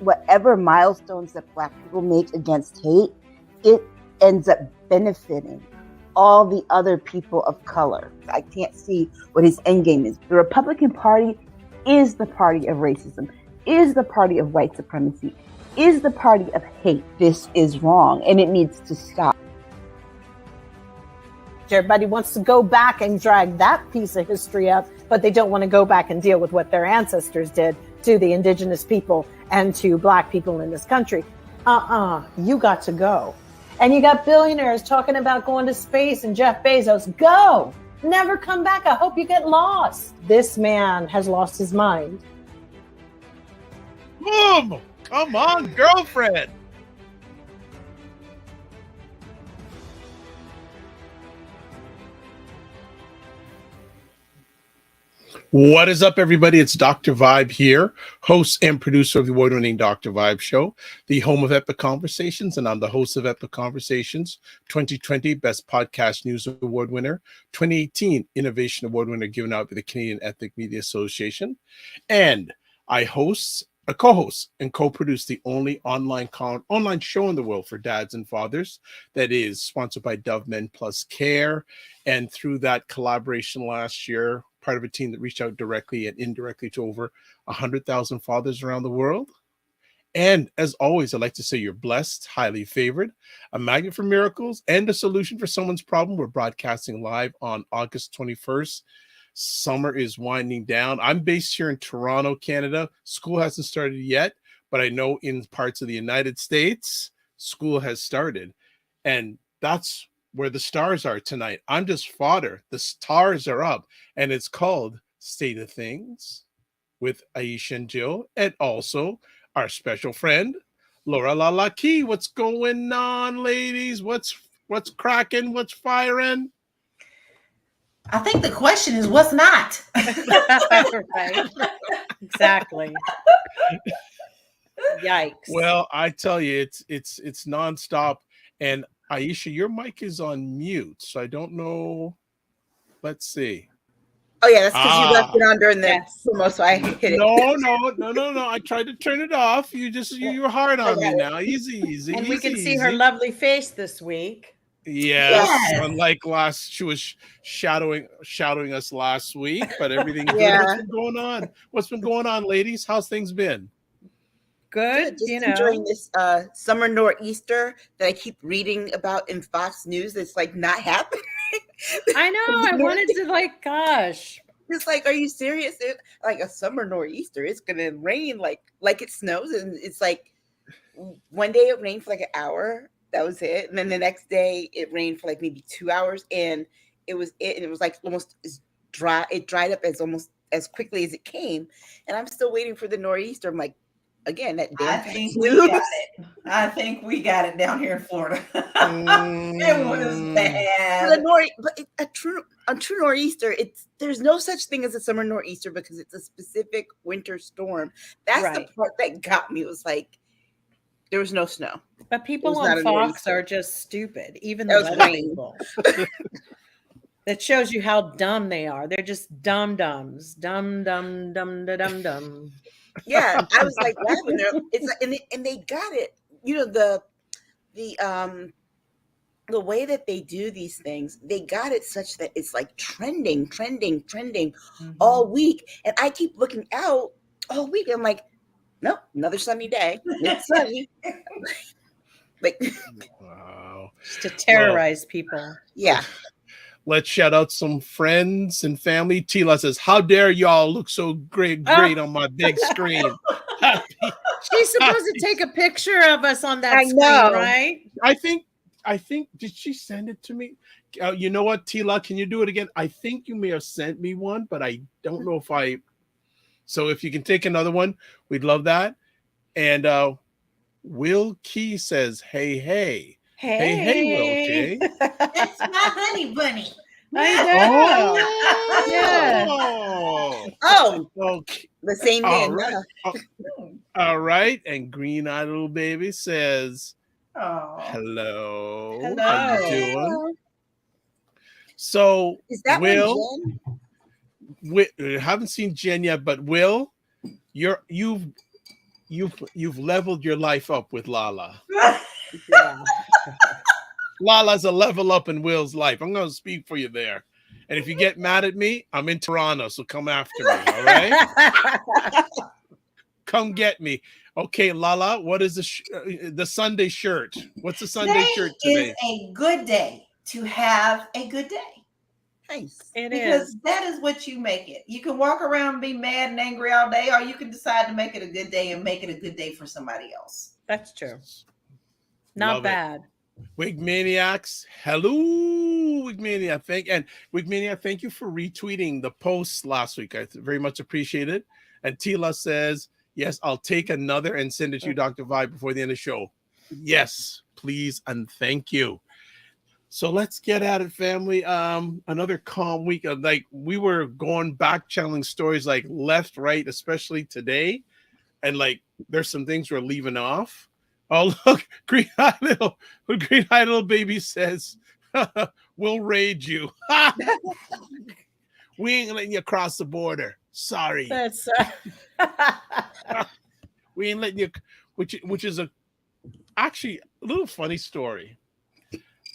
whatever milestones that Black people make against hate, it ends up benefiting all the other people of color. I can't see what his end game is. The Republican Party is the party of racism, is the party of white supremacy, is the party of hate. This is wrong, and it needs to stop. Everybody wants to go back and drag that piece of history up, but they don't want to go back and deal with what their ancestors did to the indigenous people and to Black people in this country. You got to go. And you got billionaires talking about going to space and Jeff Bezos. Go! Never come back. I hope you get lost. This man has lost his mind. Boom! Come on, girlfriend! What is up, everybody? It's Dr. Vibe here, host and producer of the award-winning Dr. Vibe Show, the home of Epic Conversations, and I'm the host of Epic Conversations, 2020 Best Podcast News Award winner, 2018 Innovation Award winner given out by the Canadian Ethnic Media Association, and I co-host and co-produce the only online show in the world for dads and fathers that is sponsored by Dove Men Plus Care, and through that collaboration last year, part of a team that reached out directly and indirectly to over 100,000 fathers around the world. And as always, I'd like to say you're blessed, highly favored, a magnet for miracles, and a solution for someone's problem. We're broadcasting live on August 21st. Summer is winding down. I'm based here in Toronto, Canada. School hasn't started yet, but I know in parts of the United States, school has started. And that's where the stars are tonight. I'm just fodder. The stars are up, and it's called State of Things with Aisha and Jill, and also our special friend, Laura Lalaki. What's going on, ladies? What's cracking? What's firing? I think the question is what's not. Right. Exactly. Yikes. Well, I tell you, it's nonstop. And Aisha, your mic is on mute, so I don't know. Let's see. Oh yeah, that's because you left it on during the promo, so I hit it. No. I tried to turn it off. You're hard on me now. Easy. And we can see her lovely face this week. Yes. Unlike she was shadowing us last week, but everything's good. What's been going on, ladies? How's things been? Good, just enjoying this summer nor'easter that I keep reading about in Fox News. It's like not happening. I know. I wanted to gosh. It's like, are you serious? Like a summer nor'easter, it's gonna rain like it snows, and it's like one day it rained for like an hour. That was it, and then the next day it rained for like maybe 2 hours, and it was like almost as dry. It dried up almost as quickly as it came, and I'm still waiting for the nor'easter. I'm like, again, that damn I think we got it down here in Florida. It was bad. But a true nor'easter, there's no such thing as a summer nor'easter because it's a specific winter storm. That's the part that got me. It was like there was no snow. But people on Fox are just stupid, even the weather people. That shows you how dumb they are. They're just dumb-dumbs. Dumb. Yeah, I was like laughing there. And they got it. You know, the way that they do these things, they got it such that it's like trending all week. And I keep looking out all week. I'm like, nope, another sunny day. It's sunny. Wow. Just to terrorize people. Yeah. Let's shout out some friends and family. Tila says, how dare y'all look so great on my big screen. She's supposed to take a picture of us on that screen, right? I think, did she send it to me? You know what, Tila, can you do it again? I think you may have sent me one, but I don't know so if you can take another one, we'd love that. And Will Key says, hey, Will Key. It's my honey bunny. I know. Okay. The same name. All right. And Green Eyed Little Baby says, hello. How you doing? So, is that Will? I haven't seen Jen yet, but Will, you've you've leveled your life up with Lala. Yeah. Lala's a level up in Will's life. I'm going to speak for you there. And if you get mad at me, I'm in Toronto, so come after me, all right? Come get me. Okay, Lala, what is the Sunday shirt? What's the Sunday shirt today? Is a good day to have a good day. Nice. Because that is what you make it. You can walk around and be mad and angry all day, or you can decide to make it a good day and make it a good day for somebody else. That's true. Not Love bad. It. Wig Maniacs, hello, Wig Maniac. Wig Maniac, thank you for retweeting the posts last week. I very much appreciate it. And Tila says, yes, I'll take another and send it to you, Dr. Vibe, before the end of the show. Yes, please, and thank you. So let's get at it, family. Another calm week. Like, we were going back channeling stories like left, right, especially today. And like, there's some things we're leaving off. Oh, look, Green Eyed Little Baby says, we'll raid you. We ain't letting you cross the border. Sorry. That's We ain't letting you, which is actually a little funny story.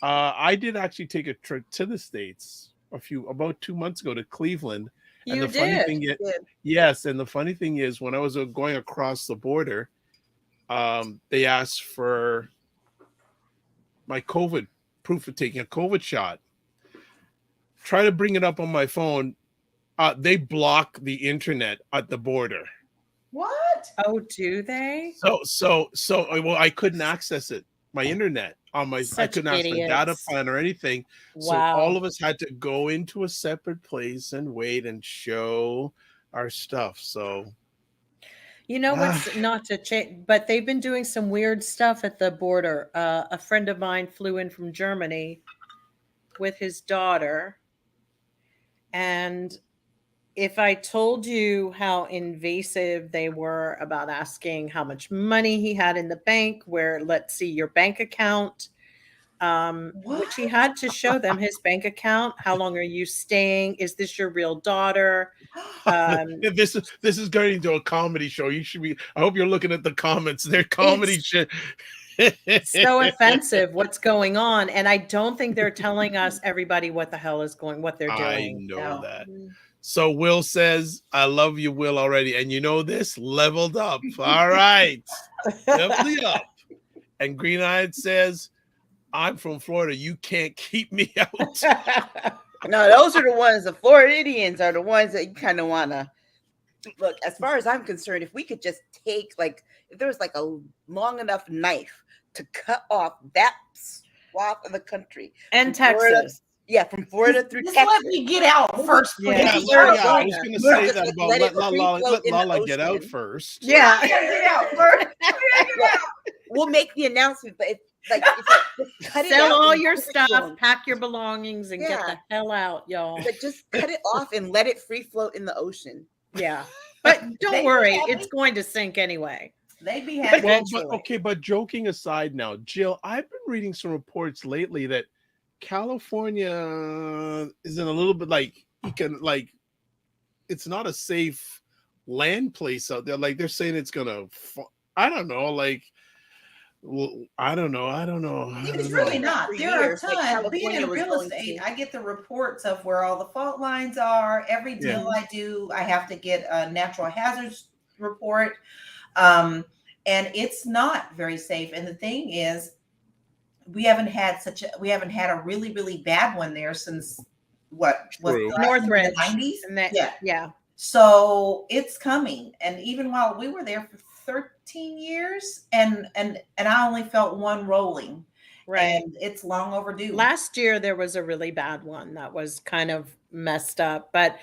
I did actually take a trip to the States about 2 months ago to Cleveland. And funny thing is, yes, and the funny thing is, when I was going across the border, they asked for my COVID proof of taking a COVID shot. Try to bring it up on my phone. They block the internet at the border. What? Oh, do they? So well, I couldn't access it. My internet on my I couldn't access my data plan or anything. Wow. So all of us had to go into a separate place and wait and show our stuff. So you know what's not to change, but they've been doing some weird stuff at the border. A friend of mine flew in from Germany with his daughter, and if I told you how invasive they were about asking how much money he had in the bank, where let's see your bank account, which he had to show them his bank account. How long are you staying? Is this your real daughter? This is going into a comedy show. You should be. I hope you're looking at the comments. They're comedy shit. So offensive. What's going on? And I don't think they're telling us everybody what the hell is what they're doing. I know that. So Will says, I love you, Will, already. And you know this? Leveled up. All right. Leveled up. And Green Eyed says, I'm from Florida. You can't keep me out. No, those are the ones, the Floridians are the ones that you kind of want to look. As far as I'm concerned, if we could just take, like, if there was like a long enough knife to cut off that swath of the country. And Texas. Florida, yeah, from Florida through Just Texas. let me get out first. Yeah, I was going to say that about let Lala get out first. Yeah. Get out first. We'll make the announcement, but cut it Sell out all and your let it stuff, float. pack your belongings, and get the hell out, y'all. But just cut it off and let it free float in the ocean. Yeah. But don't They worry, happy? it's going to sink anyway. They'd be happy. But joking aside now, Jill, I've been reading some reports lately that California is in a little bit like it's not a safe land place out there. Like they're saying it's gonna, I don't know. It's really not. For There are years, like, tons. Being in California was real going estate, to- I get the reports of where all the fault lines are. Every deal I do, I have to get a natural hazards report. And it's not very safe. And the thing is, we haven't had a really, really bad one there since Northridge. 90s. Yeah. So it's coming. And even while we were there for 13 years and I only felt one rolling. Right. And it's long overdue. Last year there was a really bad one that was kind of messed up. But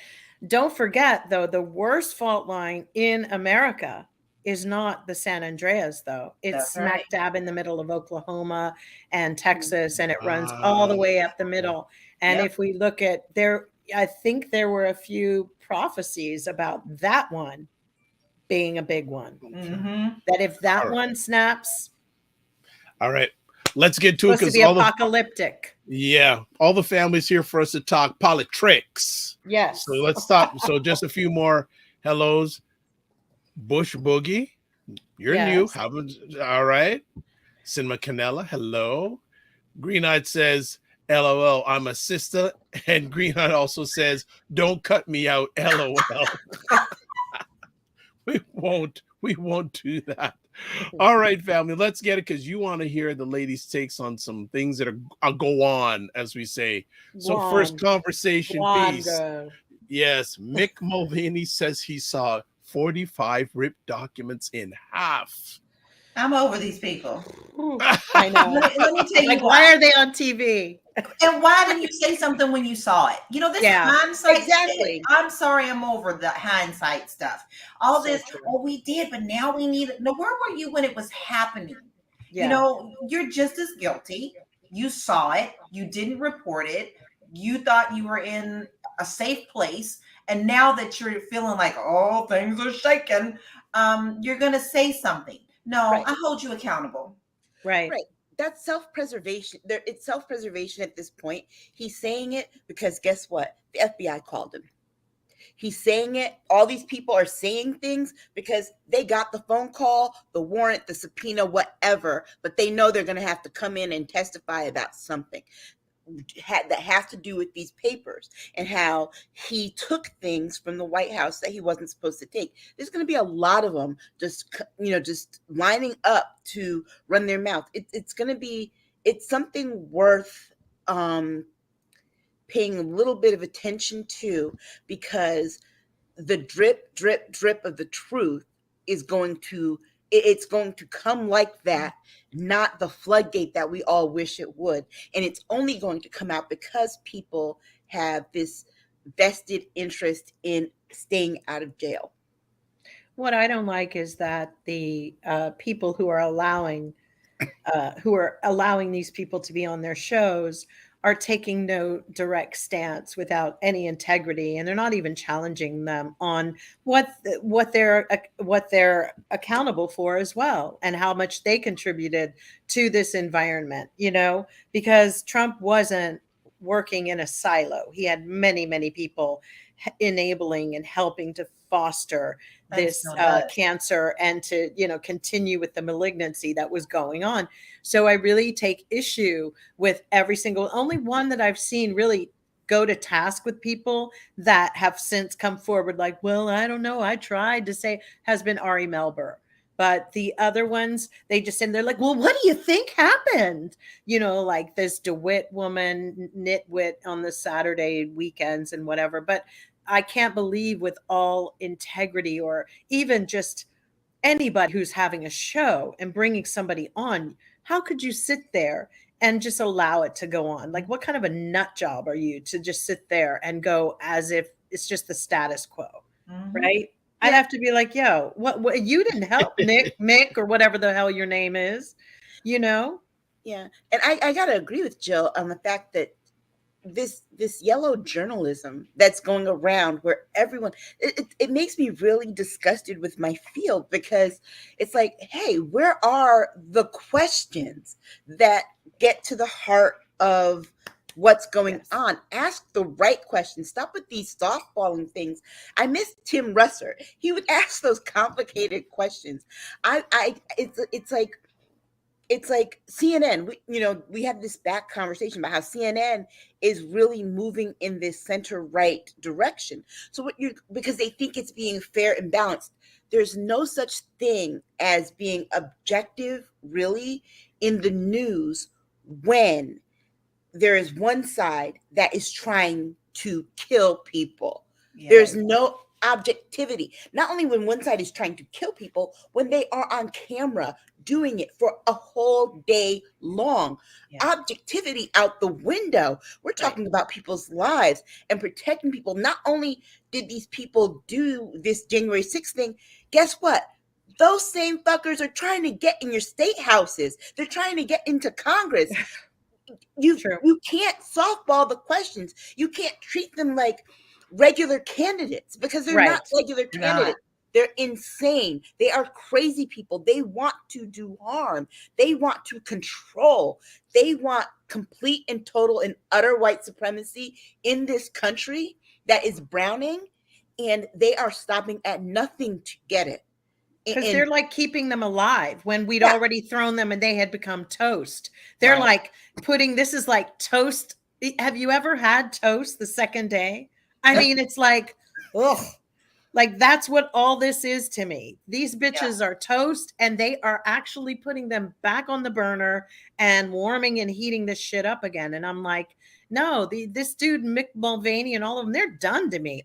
don't forget, though, the worst fault line in America is not the San Andreas, though. It's smack dab in the middle of Oklahoma and Texas, and it runs all the way up the middle. And if we look at I think there were a few prophecies about that one being a big one. Mm-hmm. That if that one snaps, all right, let's get to it, because apocalyptic. All the families here for us to talk politics. Yes. So let's stop. So just a few more hellos. Bush Boogie, You're new. All right. Cinema Canella, hello. Green-Eyed says, LOL, I'm a sister. And Green-Eyed also says, don't cut me out, LOL. We won't do that. All right, family, let's get it, because you want to hear the ladies' takes on some things that are go on, as we say. So first conversation piece. Yes, Mick Mulvaney says he saw 45 ripped documents in half. I'm over these people. I know. Let me tell you, like, why are they on TV? And why didn't you say something when you saw it? You know, this hindsight shit. I'm sorry, I'm over the hindsight stuff. All so this, true. Oh, we did, but now we need it. No, where were you when it was happening? Yeah. You know, you're just as guilty. You saw it. You didn't report it. You thought you were in a safe place. And now that you're feeling like, oh, things are shaking, you're going to say something. No, right. I hold you accountable. Right. That's self-preservation. It's self-preservation at this point. He's saying it because guess what? The FBI called him. He's saying it. All these people are saying things because they got the phone call, the warrant, the subpoena, whatever, but they know they're going to have to come in and testify about something that has to do with these papers and how he took things from the White House that he wasn't supposed to take. There's going to be a lot of them just lining up to run their mouth. It's something worth paying a little bit of attention to, because the drip, drip, drip of the truth is going to come like that, not the floodgate that we all wish it would. And it's only going to come out because people have this vested interest in staying out of jail. What I don't like is that the people who are allowing these people to be on their shows are taking no direct stance without any integrity, and they're not even challenging them on what they're accountable for as well, and how much they contributed to this environment, because Trump wasn't working in a silo. He had many, many people enabling and helping to foster this cancer and to continue with the malignancy that was going on. So I really take issue with only one that I've seen really go to task with people that have since come forward like, well, I don't know, I tried to say, has been Ari Melber. But the other ones, they just and they're like, well, what do you think happened? Like this DeWitt woman, nitwit on the Saturday weekends and whatever. But I can't believe, with all integrity, or even just anybody who's having a show and bringing somebody on, how could you sit there and just allow it to go on? Like, what kind of a nut job are you to just sit there and go as if it's just the status quo, right? I'd have to be like, yo, what you didn't help Mick, or whatever the hell your name is, Yeah. And I got to agree with Jill on the fact that this yellow journalism that's going around, where everyone, it makes me really disgusted with my field, because it's like, hey, where are the questions that get to the heart of what's going on? Ask the right questions. Stop with these softballing things. I miss Tim Russer. He would ask those complicated questions. It's like CNN. We had this back conversation about how CNN is really moving in this center right direction. So because they think it's being fair and balanced. There's no such thing as being objective, really, in the news when there is one side that is trying to kill people. Yeah. There's no objectivity. Not only when one side is trying to kill people, when they are on camera doing it for a whole day long. Yeah. Objectivity out the window. We're talking about people's lives and protecting people. Not only did these people do this January 6th thing, guess what? Those same fuckers are trying to get in your state houses. They're trying to get into Congress. You can't softball the questions. You can't treat them like regular candidates, because they're not regular candidates. They're insane. They are crazy people. They want to do harm. They want to control. They want complete and total and utter white supremacy in this country that is browning, and they are stopping at nothing to get it. Because And they're like keeping them alive when we'd Yeah. already thrown them and they had become toast. They're Right. like this is like toast. Have you ever had toast the second day? I mean, it's like, ugh. Like that's what all this is to me. These bitches are toast and they are actually putting them back on the burner and warming and heating this shit up again. And I'm like, no, this dude, Mick Mulvaney and all of them, they're done to me.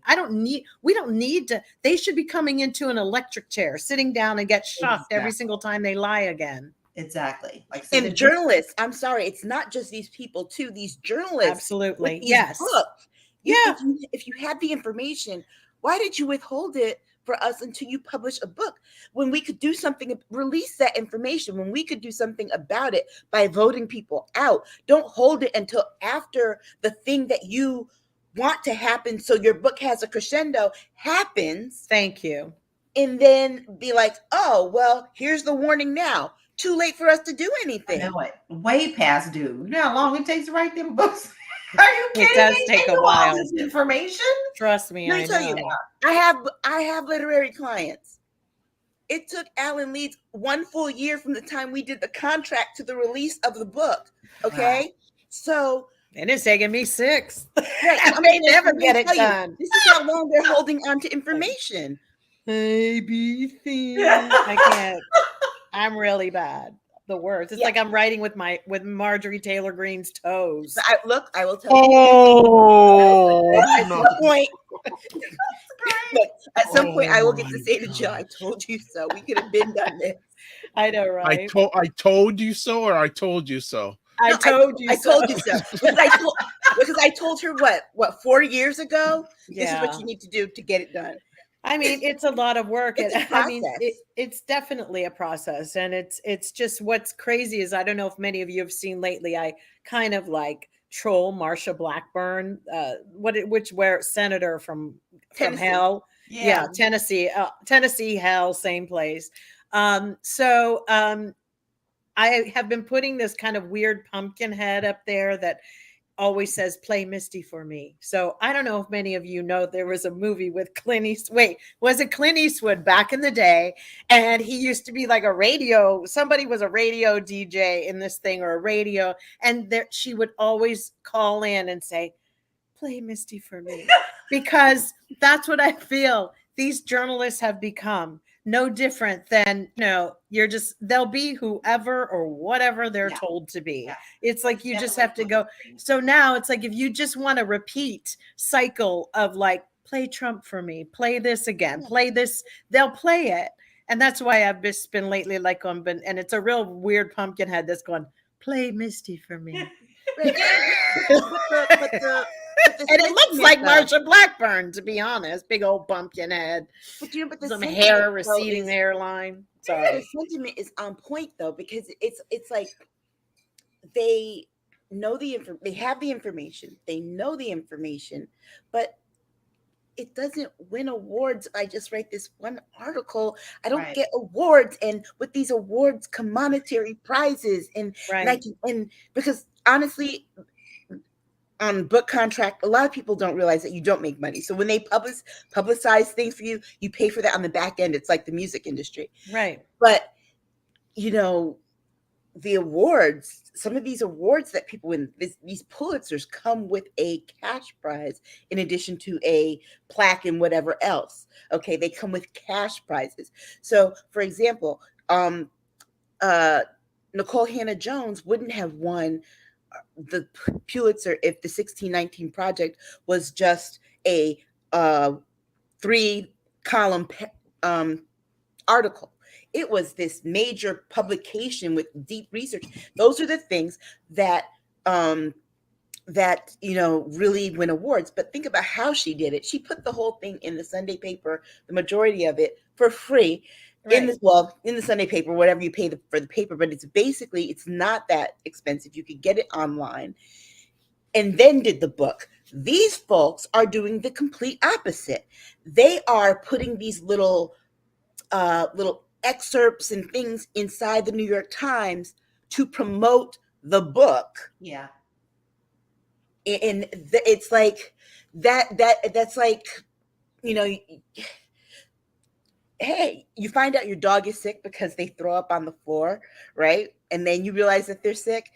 We don't need to, they should be coming into an electric chair, sitting down and get shocked every single time they lie again. Exactly. Like and journalists, I'm sorry, it's not just these people too, these journalists. Absolutely. With these Yes. books. Yeah. If you had the information, why did you withhold it for us until you publish a book? When we could do something, release that information, when we could do something about it by voting people out. Don't hold it until after the thing that you want to happen, so your book has a crescendo, happens. Thank you. And then be like, oh, well, here's the warning now. Too late for us to do anything. I know it. Way past due. You know how long it takes to write them books? Are you kidding It does me? take They a know while. all this information. Trust me, Let me tell you, I have literary clients. It took Alan Leeds 1 full year from the time we did the contract to the release of the book. Okay, Wow. So and it's taking me 6. right, I may never get it done. This is how long they're holding on to information. ABC. I can't. I'm really bad. The worst. It's like I'm writing with Marjorie Taylor Greene's toes. I will tell you. Oh, At some point, look, at some point, I will get to say to Joe, "I told you so." We could have been done this. I know, right? I told you so, or I told you so. I told you so. Because I told her what 4 years ago. This is what you need to do to get it done. I mean, it's a lot of work. It's a I mean, process. it's definitely a process, and it's just what's crazy is I don't know if many of you have seen lately. I kind of like troll Marsha Blackburn, where senator from hell, Tennessee, hell, same place. I have been putting this kind of weird pumpkin head up there that always says play Misty for me. So I don't know if many of you know there was a movie with Clint Eastwood. Wait, was it Clint Eastwood back in the day? And he used to be like somebody was a radio DJ in this thing, or a radio, and she would always call in and say, play Misty for me. Because that's what I feel these journalists have become. No different than, they'll be whoever or whatever they're told to be. Yeah. It's like you just have to go. So now it's like, if you just want a repeat cycle of like, play Trump for me, play this again, play this, they'll play it. And that's why I've just been lately like and it's a real weird pumpkin head that's going, play Misty for me. And it looks like Marsha Blackburn, to be honest. Big old pumpkin head. But some hair, receding hairline. Sorry. The sentiment is on point though, because it's like they know they have the information, they know the information, but it doesn't win awards. I just write this one article. I don't get awards, and with these awards come monetary prizes, and because honestly, on book contract, a lot of people don't realize that you don't make money. So when they publicize things for you, you pay for that on the back end. It's like the music industry. Right. But, the awards, some of these awards that people win, these Pulitzers come with a cash prize in addition to a plaque and whatever else. Okay. They come with cash prizes. So for example, Nicole Hannah-Jones wouldn't have won the Pulitzer if the 1619 Project was just a 3-column article. It was this major publication with deep research. Those are the things that really win awards. But think about how she did it. She put the whole thing in the Sunday paper, the majority of it for free. Right. In the Sunday paper, whatever you pay for the paper, but it's not that expensive. You could get it online, and then did the book. These folks are doing the complete opposite. They are putting these little excerpts and things inside the New York Times to promote the book. Yeah, and it's like that's like, hey, you find out your dog is sick because they throw up on the floor, right? And then you realize that they're sick.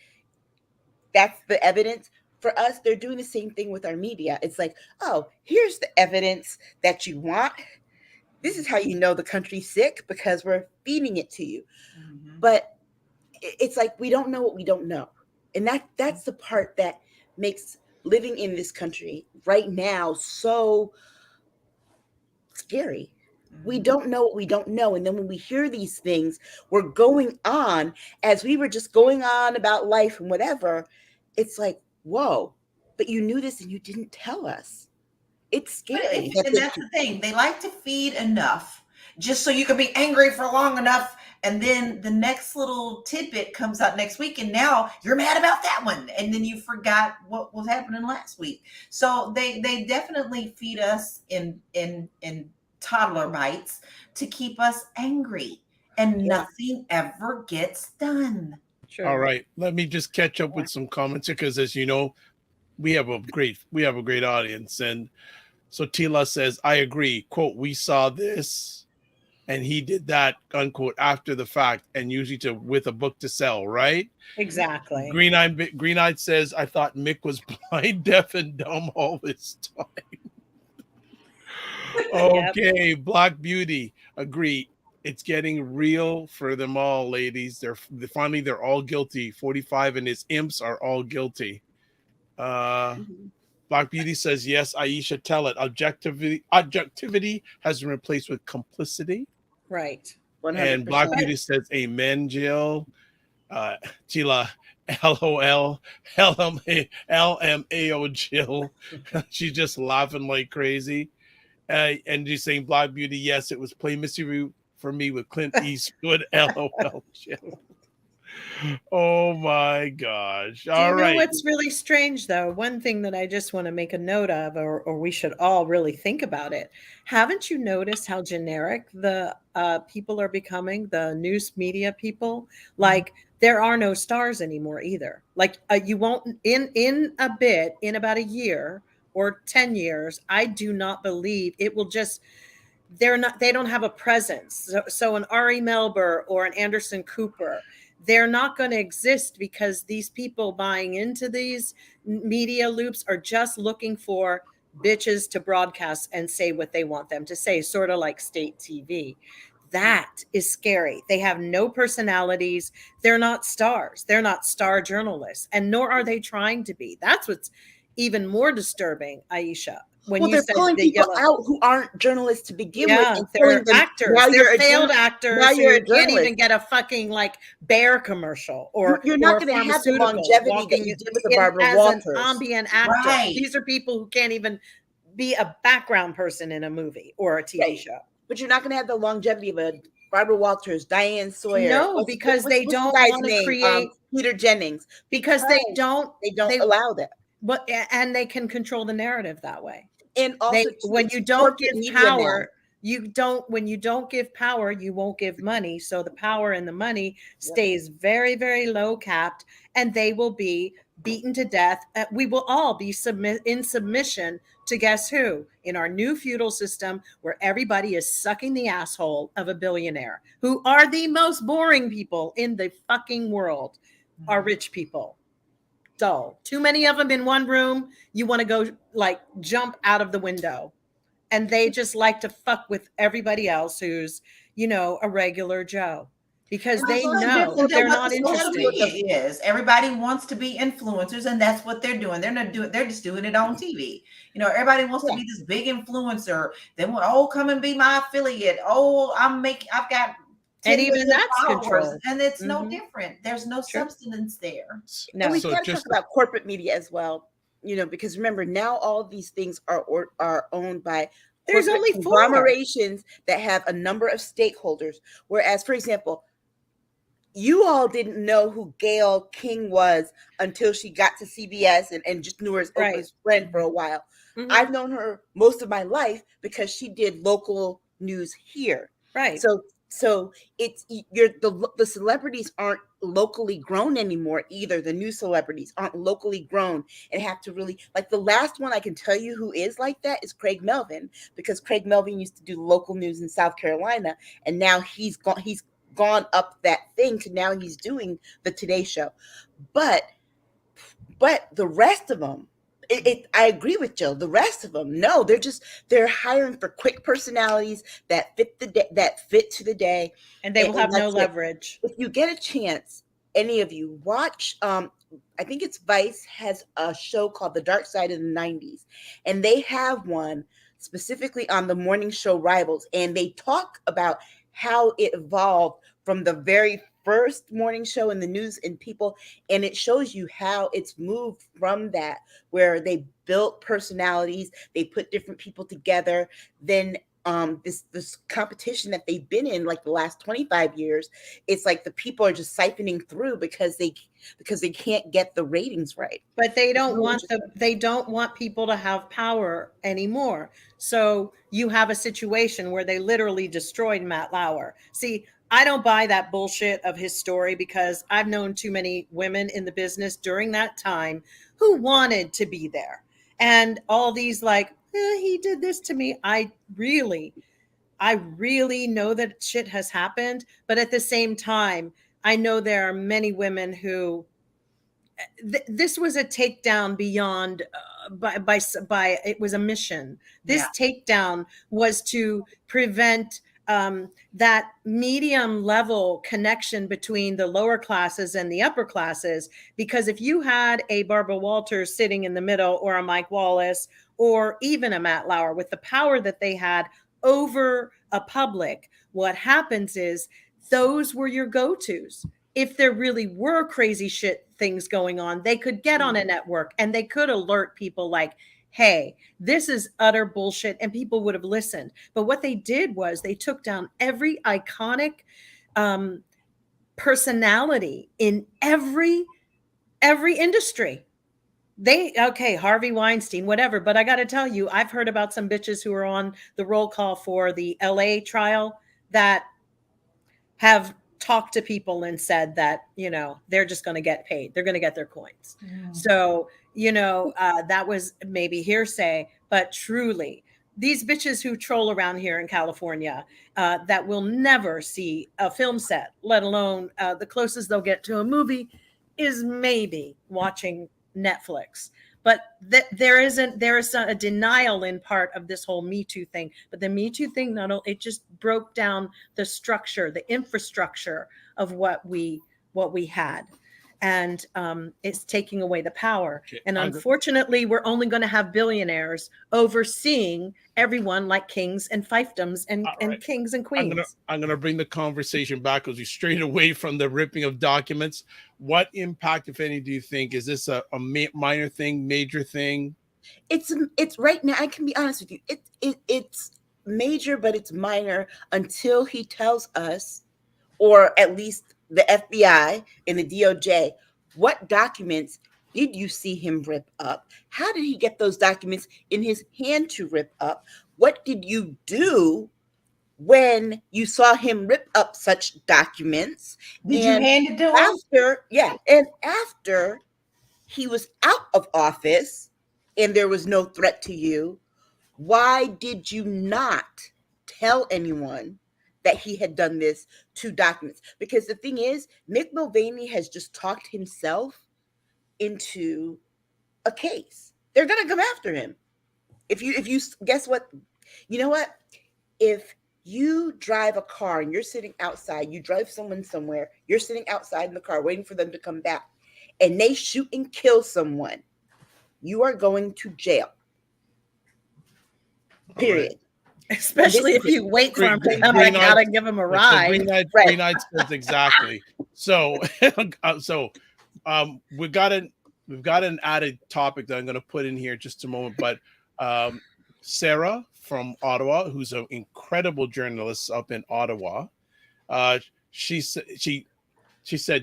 That's the evidence. For us, they're doing the same thing with our media. It's like, oh, here's the evidence that you want. This is how you know the country's sick, because we're feeding it to you. Mhm. But it's like, we don't know what we don't know. And that's the part that makes living in this country right now so scary. We don't know what we don't know. And then when we hear these things, we're going on as we were just going on about life and whatever. It's like, whoa, but you knew this and you didn't tell us. It's scary. And that's the thing. They like to feed enough just so you can be angry for long enough. And then the next little tidbit comes out next week, and now you're mad about that one. And then you forgot what was happening last week. So they definitely feed us in toddler bites to keep us angry, and nothing ever gets done. True. All right, let me just catch up with some comments here, because as you know, we have a great audience. And so Tila says, I agree, quote, we saw this and he did that, unquote, after the fact, and usually with a book to sell, right? Exactly. Green-eyed says, I thought Mick was blind, deaf, and dumb all this time. Okay, yep. Black Beauty, agree. It's getting real for them all, ladies. They're all guilty. 45 and his imps are all guilty. Black Beauty says, yes, Aisha, tell it. Objectivity has been replaced with complicity. Right. 100%. And Black Beauty says, amen, Jill. Tila, LOL, LMAO, Jill. She's just laughing like crazy. And you're saying, Black Beauty, yes, it was Play Mystery for me with Clint Eastwood, LOL, Jill. Oh my gosh. All right. You know what's really strange, though? One thing that I just want to make a note of, or we should all really think about it. Haven't you noticed how generic the people are becoming, the news media people? Like, there are no stars anymore either. Like, you won't, in about a year or 10 years, I do not believe it will just, they don't have a presence. So an Ari Melber or an Anderson Cooper, they're not going to exist, because these people buying into these media loops are just looking for bitches to broadcast and say what they want them to say, sort of like state TV. That is scary. They have no personalities. They're not stars. They're not star journalists, and nor are they trying to be. That's what's even more disturbing, Aisha. When they're pulling people out who aren't journalists to begin with, and they're actors. They're failed actors who can't even get a fucking Bear commercial, or you're not going to have the longevity that you did with the Barbara Walters. As an ambient actor. Right. These are people who can't even be a background person in a movie or a TV show. But you're not going to have the longevity of a Barbara Walters, Diane Sawyer. No, because they don't want to create Peter Jennings, because they don't allow that. But and they can control the narrative that way. And also, when you don't give power, when you don't give power, you won't give money. So the power and the money stays very, very low capped, and they will be beaten to death. We will all be in submission to guess who, in our new feudal system, where everybody is sucking the asshole of a billionaire, who are the most boring people in the fucking world, are rich people. Dull. Too many of them in one room. You want to go jump out of the window, and they just like to fuck with everybody else who's, a regular Joe, because they know they're not interested. Everybody wants to be influencers, and that's what they're doing. They're just doing it on TV. Everybody wants to be this big influencer. They want, come and be my affiliate. I've got. And even that's controlled. And it's no different. There's no substance there. No. And we got to talk about corporate media as well, because remember, now all of these things are owned by there's only conglomerations that have a number of stakeholders. Whereas, for example, you all didn't know who Gayle King was until she got to CBS and just knew her as Oprah's friend for a while. Mm-hmm. I've known her most of my life because she did local news here. Right. So it's the celebrities aren't locally grown anymore either. The new celebrities aren't locally grown and have to really, like, the last one I can tell you who is like that is Craig Melvin, because Craig Melvin used to do local news in South Carolina, and now he's gone up that thing to now he's doing the Today Show. But the rest of them, I agree with Jill. The rest of them, no, they're hiring for quick personalities that fit to the day, and they will have no it. leverage. If you get a chance, any of you watch. I think it's Vice has a show called The Dark Side of the 90s, and they have one specifically on the morning show Rivals, and they talk about how it evolved from the very first morning show in the news and people, and it shows you how it's moved from that, where they built personalities, they put different people together, then this competition that they've been in like the last 25 years, it's like the people are just siphoning through because they can't get the ratings right. But they don't want people to have power anymore. So you have a situation where they literally destroyed Matt Lauer. See, I don't buy that bullshit of his story, because I've known too many women in the business during that time who wanted to be there. And all these like, he did this to me. I really know that shit has happened. But at the same time, I know there are many women who this was a takedown beyond by it was a mission. This takedown was to prevent that medium level connection between the lower classes and the upper classes. Because if you had a Barbara Walters sitting in the middle, or a Mike Wallace, or even a Matt Lauer, with the power that they had over a public, what happens is those were your go-tos. If there really were crazy shit things going on, they could get on a network and they could alert people like, hey, this is utter bullshit, and people would have listened. But what they did was they took down every iconic personality in every industry. Harvey Weinstein, whatever. But I got to tell you, I've heard about some bitches who are on the roll call for the LA trial that have talked to people and said that, they're just going to get paid. They're going to get their coins. Yeah. So, that was maybe hearsay, but truly these bitches who troll around here in California that will never see a film set, let alone the closest they'll get to a movie is maybe watching Netflix. But there is a denial in part of this whole Me Too thing. But the Me Too thing, it just broke down the structure, the infrastructure of what we had. And it's taking away the power. Okay. And unfortunately, we're only going to have billionaires overseeing everyone like kings and fiefdoms and kings and queens. I'm gonna bring the conversation back as we strayed away from the ripping of documents. What impact, if any, do you think? Is this a minor thing, major thing? It's right now. I can be honest with you. It's major, but it's minor until he tells us, or at least the FBI and the DOJ, what documents did you see him rip up? How did he get those documents in his hand to rip up? What did you do when you saw him rip up such documents? Did you hand it to him? And after he was out of office and there was no threat to you, why did you not tell anyone that he had done this to documents? Because the thing is, Mick Mulvaney has just talked himself into a case. They're going to come after him. If you guess what, you know what? If you drive a car and you're sitting outside, you drive someone somewhere, you're sitting outside in the car waiting for them to come back, and they shoot and kill someone, you are going to jail. Period. Right. Especially if you wait for him to come back out and give him a ride. Green Knight says exactly. So, we've got an added topic that I'm going to put in here just a moment. But Sarah from Ottawa, who's an incredible journalist up in Ottawa, she said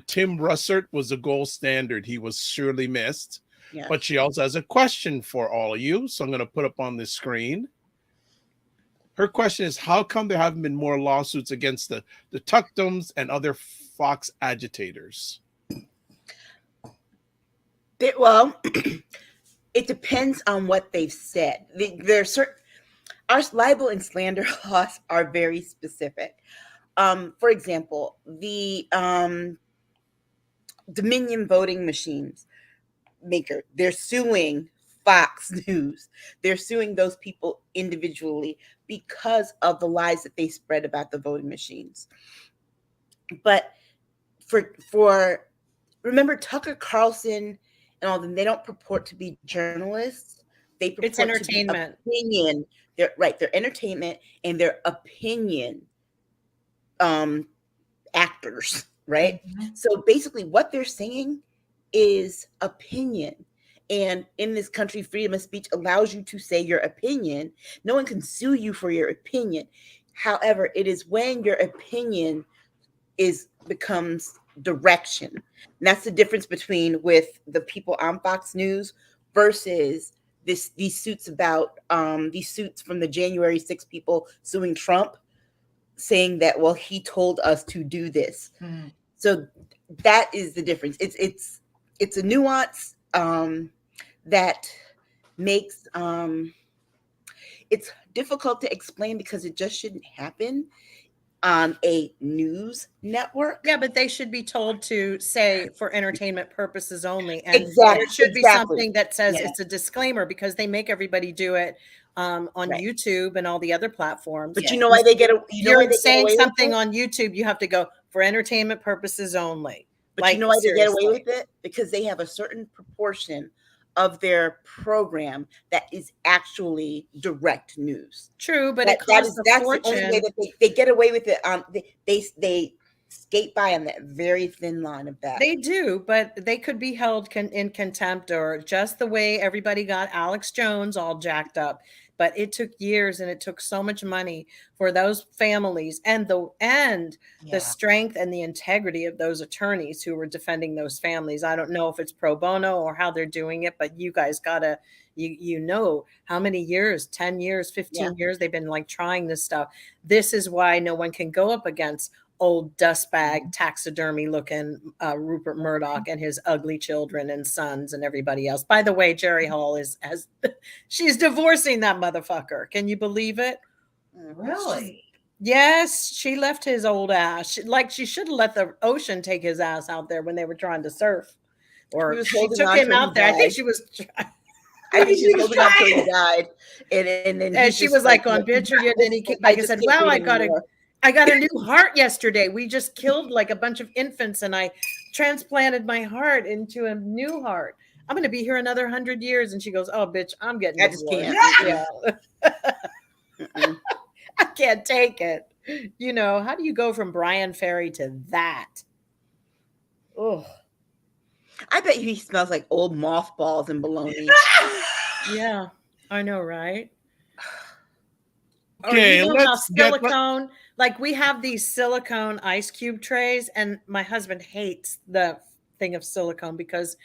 Tim Russert was a gold standard. He was surely missed. Yeah. But she also has a question for all of you, so I'm going to put up on the screen. Her question is, how come there haven't been more lawsuits against the Tuckdoms and other Fox agitators? Well, it depends on what they've said. There's certain, our libel and slander laws are very specific. For example, the Dominion voting machines maker, they're suing Fox News. They're suing those people individually because of the lies that they spread about the voting machines. But for remember Tucker Carlson and all them, they don't purport to be journalists. They purport It's entertainment. To be opinion. They're right. They're entertainment and they're opinion actors, right? Mm-hmm. So basically what they're saying is opinion. And in this country, freedom of speech allows you to say your opinion. No one can sue you for your opinion. However, it is when your opinion becomes direction. And that's the difference between with the people on Fox News versus these suits about these suits from the January 6 people suing Trump, saying that, well, he told us to do this. Mm. So that is the difference. It's a nuance that makes it's difficult to explain because it just shouldn't happen on a news network. Yeah, but they should be told to say for entertainment purposes only. And exactly. There should be something that says it's a disclaimer because they make everybody do it on YouTube and all the other platforms. But you know why they get you're saying something on YouTube, you have to go for entertainment purposes only. But like, you know why they get away with it? Because they have a certain proportion of their program that is actually direct news. True, but it costs that's the only way that they get away with it. They skate by on that very thin line of that. They do, but they could be held in contempt or just the way everybody got Alex Jones all jacked up. But it took years and it took so much money for those families and the strength and the integrity of those attorneys who were defending those families. I don't know if it's pro bono or how they're doing it, but you guys gotta, you know how many years, 10 years, 15 years they've been like trying this stuff. This is why no one can go up against old dustbag taxidermy looking Rupert Murdoch and his ugly children and sons and everybody else. By the way, Jerry Hall she's divorcing that motherfucker. Can you believe it? Really? Yes, she left his old ass. She should have let the ocean take his ass out there when they were trying to surf. Or she took him out there. I think she was I think she was holding on till he died. And she was like on bitch. And then he came back and said, well, I got a new heart yesterday. We just killed like a bunch of infants and I transplanted my heart into a new heart. I'm going to be here another 100 years. And she goes, oh, bitch, I'm getting I just can't. Yeah. I can't take it. You know, how do you go from Brian Ferry to that? Oh, I bet he smells like old mothballs and bologna. Yeah, I know, right? Okay, silicone. Like we have these silicone ice cube trays, and my husband hates the thing of silicone because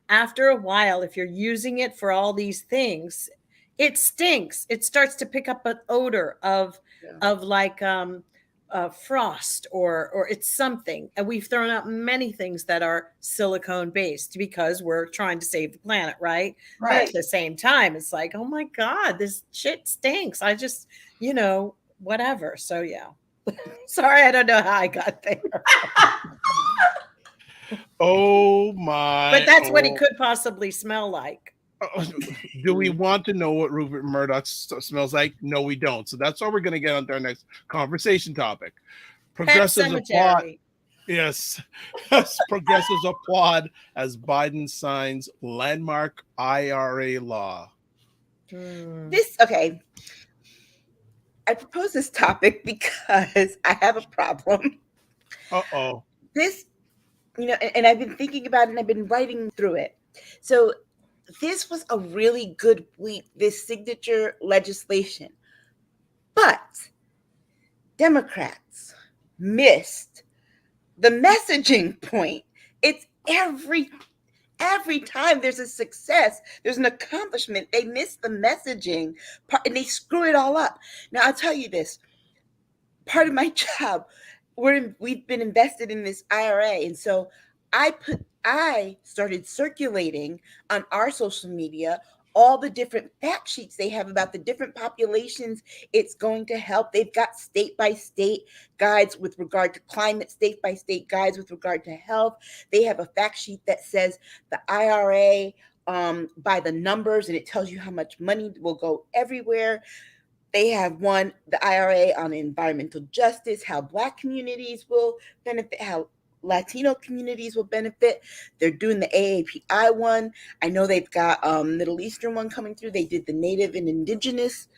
after a while, if you're using it for all these things, it stinks. It starts to pick up an odor of like frost or it's something. And we've thrown out many things that are silicone based because we're trying to save the planet, right? But at the same time, it's like, oh my God, this shit stinks. I just, whatever. So yeah. Sorry, I don't know how I got there. Oh my! But that's what he could possibly smell like. Do we want to know what Rupert Murdoch smells like? No, we don't. So that's what we're going to get on to our next conversation topic. Progressives applaud. Yes, progressives applaud as Biden signs landmark IRA law. Okay. I propose this topic because I have a problem. Uh-oh. This, and I've been thinking about it and I've been writing through it. So this was a really good week, this signature legislation. But Democrats missed the messaging point. It's Every time there's a success, there's an accomplishment, they miss the messaging part and they screw it all up. Now, I'll tell you this, part of my job, we've been invested in this IRA. And so I started circulating on our social media all the different fact sheets they have about the different populations it's going to help. They've got state by state guides with regard to climate, state by state guides with regard to health. They have a fact sheet that says the IRA by the numbers, and it tells you how much money will go everywhere. They have one, the IRA on environmental justice, how Black communities will benefit, how Latino communities will benefit. They're doing the AAPI one. I know they've got Middle Eastern one coming through. They did the Native and Indigenous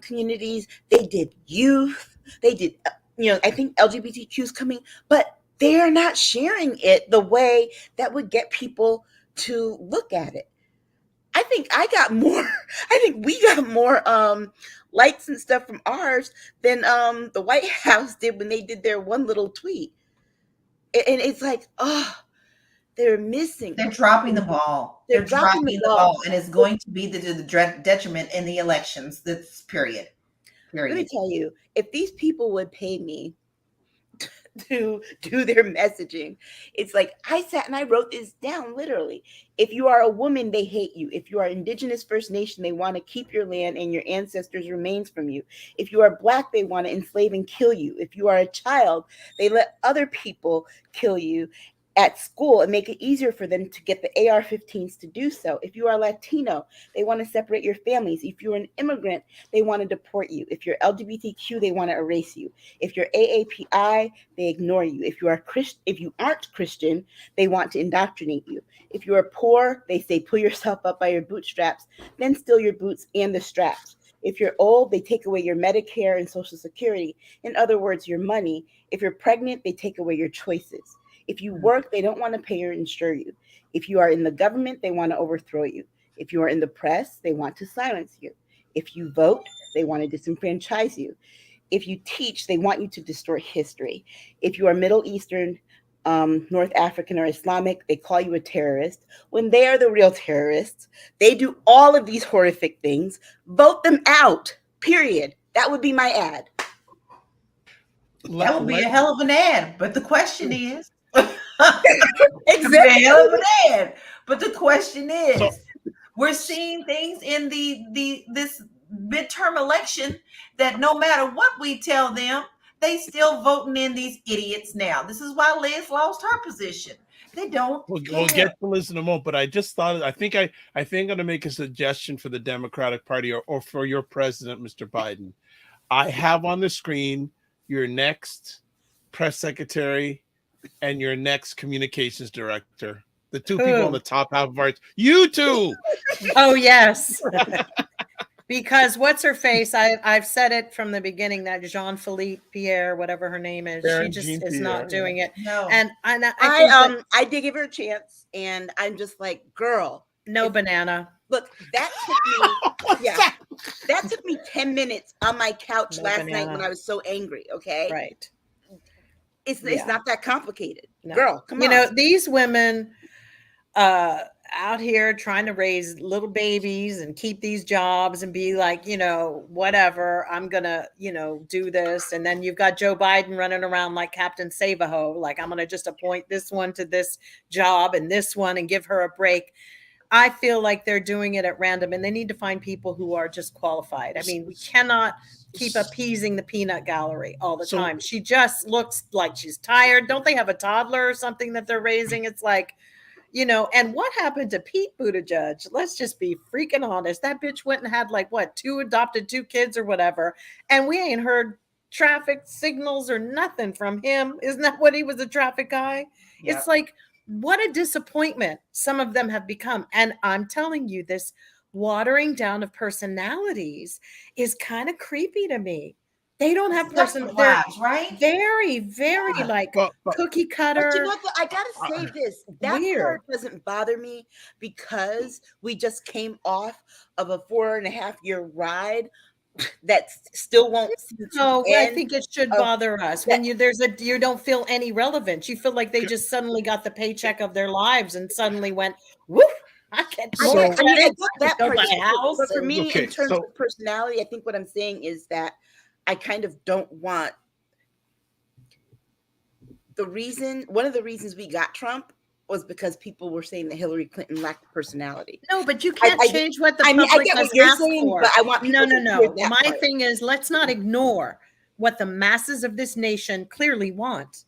communities. They did youth. They did, I think LGBTQ is coming, but they're not sharing it the way that would get people to look at it. I think we got more likes and stuff from ours than the White House did when they did their one little tweet. And it's like, oh, they're missing. They're dropping the ball. They're dropping the ball. And it's going to be the detriment in the elections, this period. Let me tell you, if these people would pay me to do their messaging, it's like I sat and I wrote this down literally. If you are a woman, they hate you. If you are Indigenous First Nation, they want to keep your land and your ancestors' remains from you. If you are Black, they want to enslave and kill you. If you are a child, they let other people kill you at school and make it easier for them to get the AR-15s to do so. If you are Latino, they want to separate your families. If you're an immigrant, they want to deport you. If you're LGBTQ, they want to erase you. If you're AAPI, they ignore you. If you aren't Christian, they want to indoctrinate you. If you are poor, they say pull yourself up by your bootstraps, then steal your boots and the straps. If you're old, they take away your Medicare and Social Security. In other words, your money. If you're pregnant, they take away your choices. If you work, they don't want to pay or insure you. If you are in the government, they want to overthrow you. If you are in the press, they want to silence you. If you vote, they want to disenfranchise you. If you teach, they want you to distort history. If you are Middle Eastern, North African, or Islamic, they call you a terrorist. When they are the real terrorists, they do all of these horrific things. Vote them out, period. That would be my ad. That would be a hell of an ad. But the question is, exactly. Hell of an ad. But the question is, we're seeing things in this midterm election that no matter what we tell them, they still voting in these idiots now. This is why Liz lost her position. They don't. We'll get to Liz in a moment, but I just thought I think I'm going to make a suggestion for the Democratic Party or for your president, Mr. Biden. I have on the screen your next press secretary and your next communications director. The two people on the top half of our, you two. Oh, yes. Because what's her face? I've said it from the beginning that Jean-Philippe Pierre, whatever her name is, she just is not doing it. No. And I did give her a chance, and I'm just like, girl, no banana. Look, that took me, that took me 10 minutes on my couch last night when I was so angry. Okay, right. It's not that complicated, girl. Come on. You know, these women out here trying to raise little babies and keep these jobs and be like, whatever, I'm gonna, do this. And then you've got Joe Biden running around like Captain Save-A-Ho, like I'm gonna just appoint this one to this job and this one and give her a break. I feel like they're doing it at random, and they need to find people who are just qualified. I mean, we cannot keep appeasing the peanut gallery all the time. She just looks like she's tired. Don't they have a toddler or something that they're raising? It's like, and what happened to Pete Buttigieg? Let's just be freaking honest. That bitch went and had adopted two kids or whatever. And we ain't heard traffic signals or nothing from him. Isn't that what he was, a traffic guy? Yep. It's like, what a disappointment some of them have become. And I'm telling you, this watering down of personalities is kind of creepy to me. They don't have personalities, right? Very, very cookie cutter. But you know, I gotta say this. That part doesn't bother me because we just came off of a 4.5-year ride that still won't seem to No, I end. think it should of bother us when you you don't feel any relevance. You feel like they just suddenly got the paycheck of their lives and suddenly went, woof, I get I So- get, I mean, I get that go part, buy a house. but for me, Okay, in terms so- of personality, I think what I'm saying is that I kind of don't want one of the reasons we got Trump was because people were saying that Hillary Clinton lacked personality. No, but you can't I change what the I mean, I public get has what you're asked saying, for. but I want people to hear that My part. thing is, let's not ignore what the masses of this nation clearly want.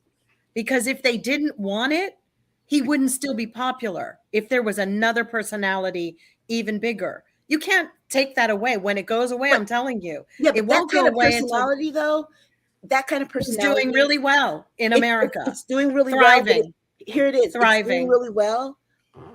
Because if they didn't want it, he wouldn't still be popular if there was another personality even bigger. You can't take that away. When it goes away, I'm telling you, Yeah, but it won't go away until personality, though. That kind of it's personality doing really well in America. It's doing really Thriving. well. Here it is. It's Thriving. doing really well,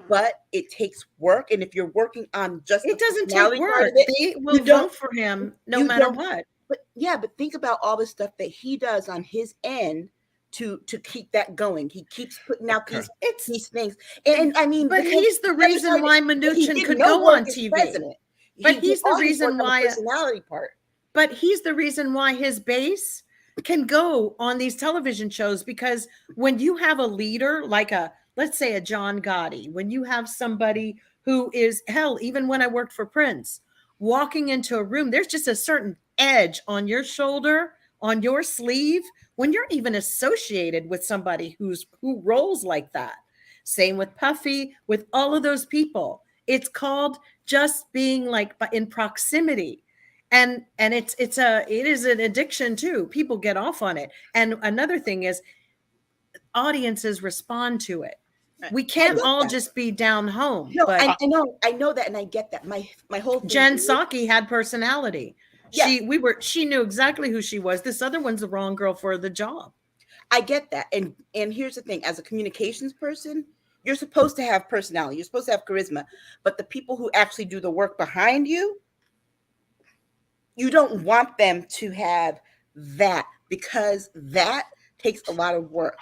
but it takes work. And if you're working on just It the doesn't personality take part work. of it, They will you don't- vote for him no you matter don't- what. But yeah, but think about all the stuff that he does on his end to keep that going. He keeps putting out Okay. these things, and I mean, But because he's the the other reason side why is- he Mnuchin did could no go work on as TV. president. But He he's did the all his reason work on why- the personality part. But he's the reason why his base can go on these television shows, because when you have a leader like let's say a John Gotti, when you have somebody who is, hell, even when I worked for Prince, walking into a room, there's just a certain edge on your shoulder, on your sleeve, when you're even associated with somebody who rolls like that. Same with Puffy, with all of those people. It's called just being like in proximity. And it is an addiction too. People get off on it. And another thing is audiences respond to it. Right. We can't get all that. just be down home. No, but I know that, and I get that. My whole thing Jen is- Psaki had personality. Yeah. She knew exactly who she was. This other one's the wrong girl for the job. I get that. And here's the thing, as a communications person, you're supposed to have personality. You're supposed to have charisma. But the people who actually do the work behind you, you don't want them to have that, because that takes a lot of work.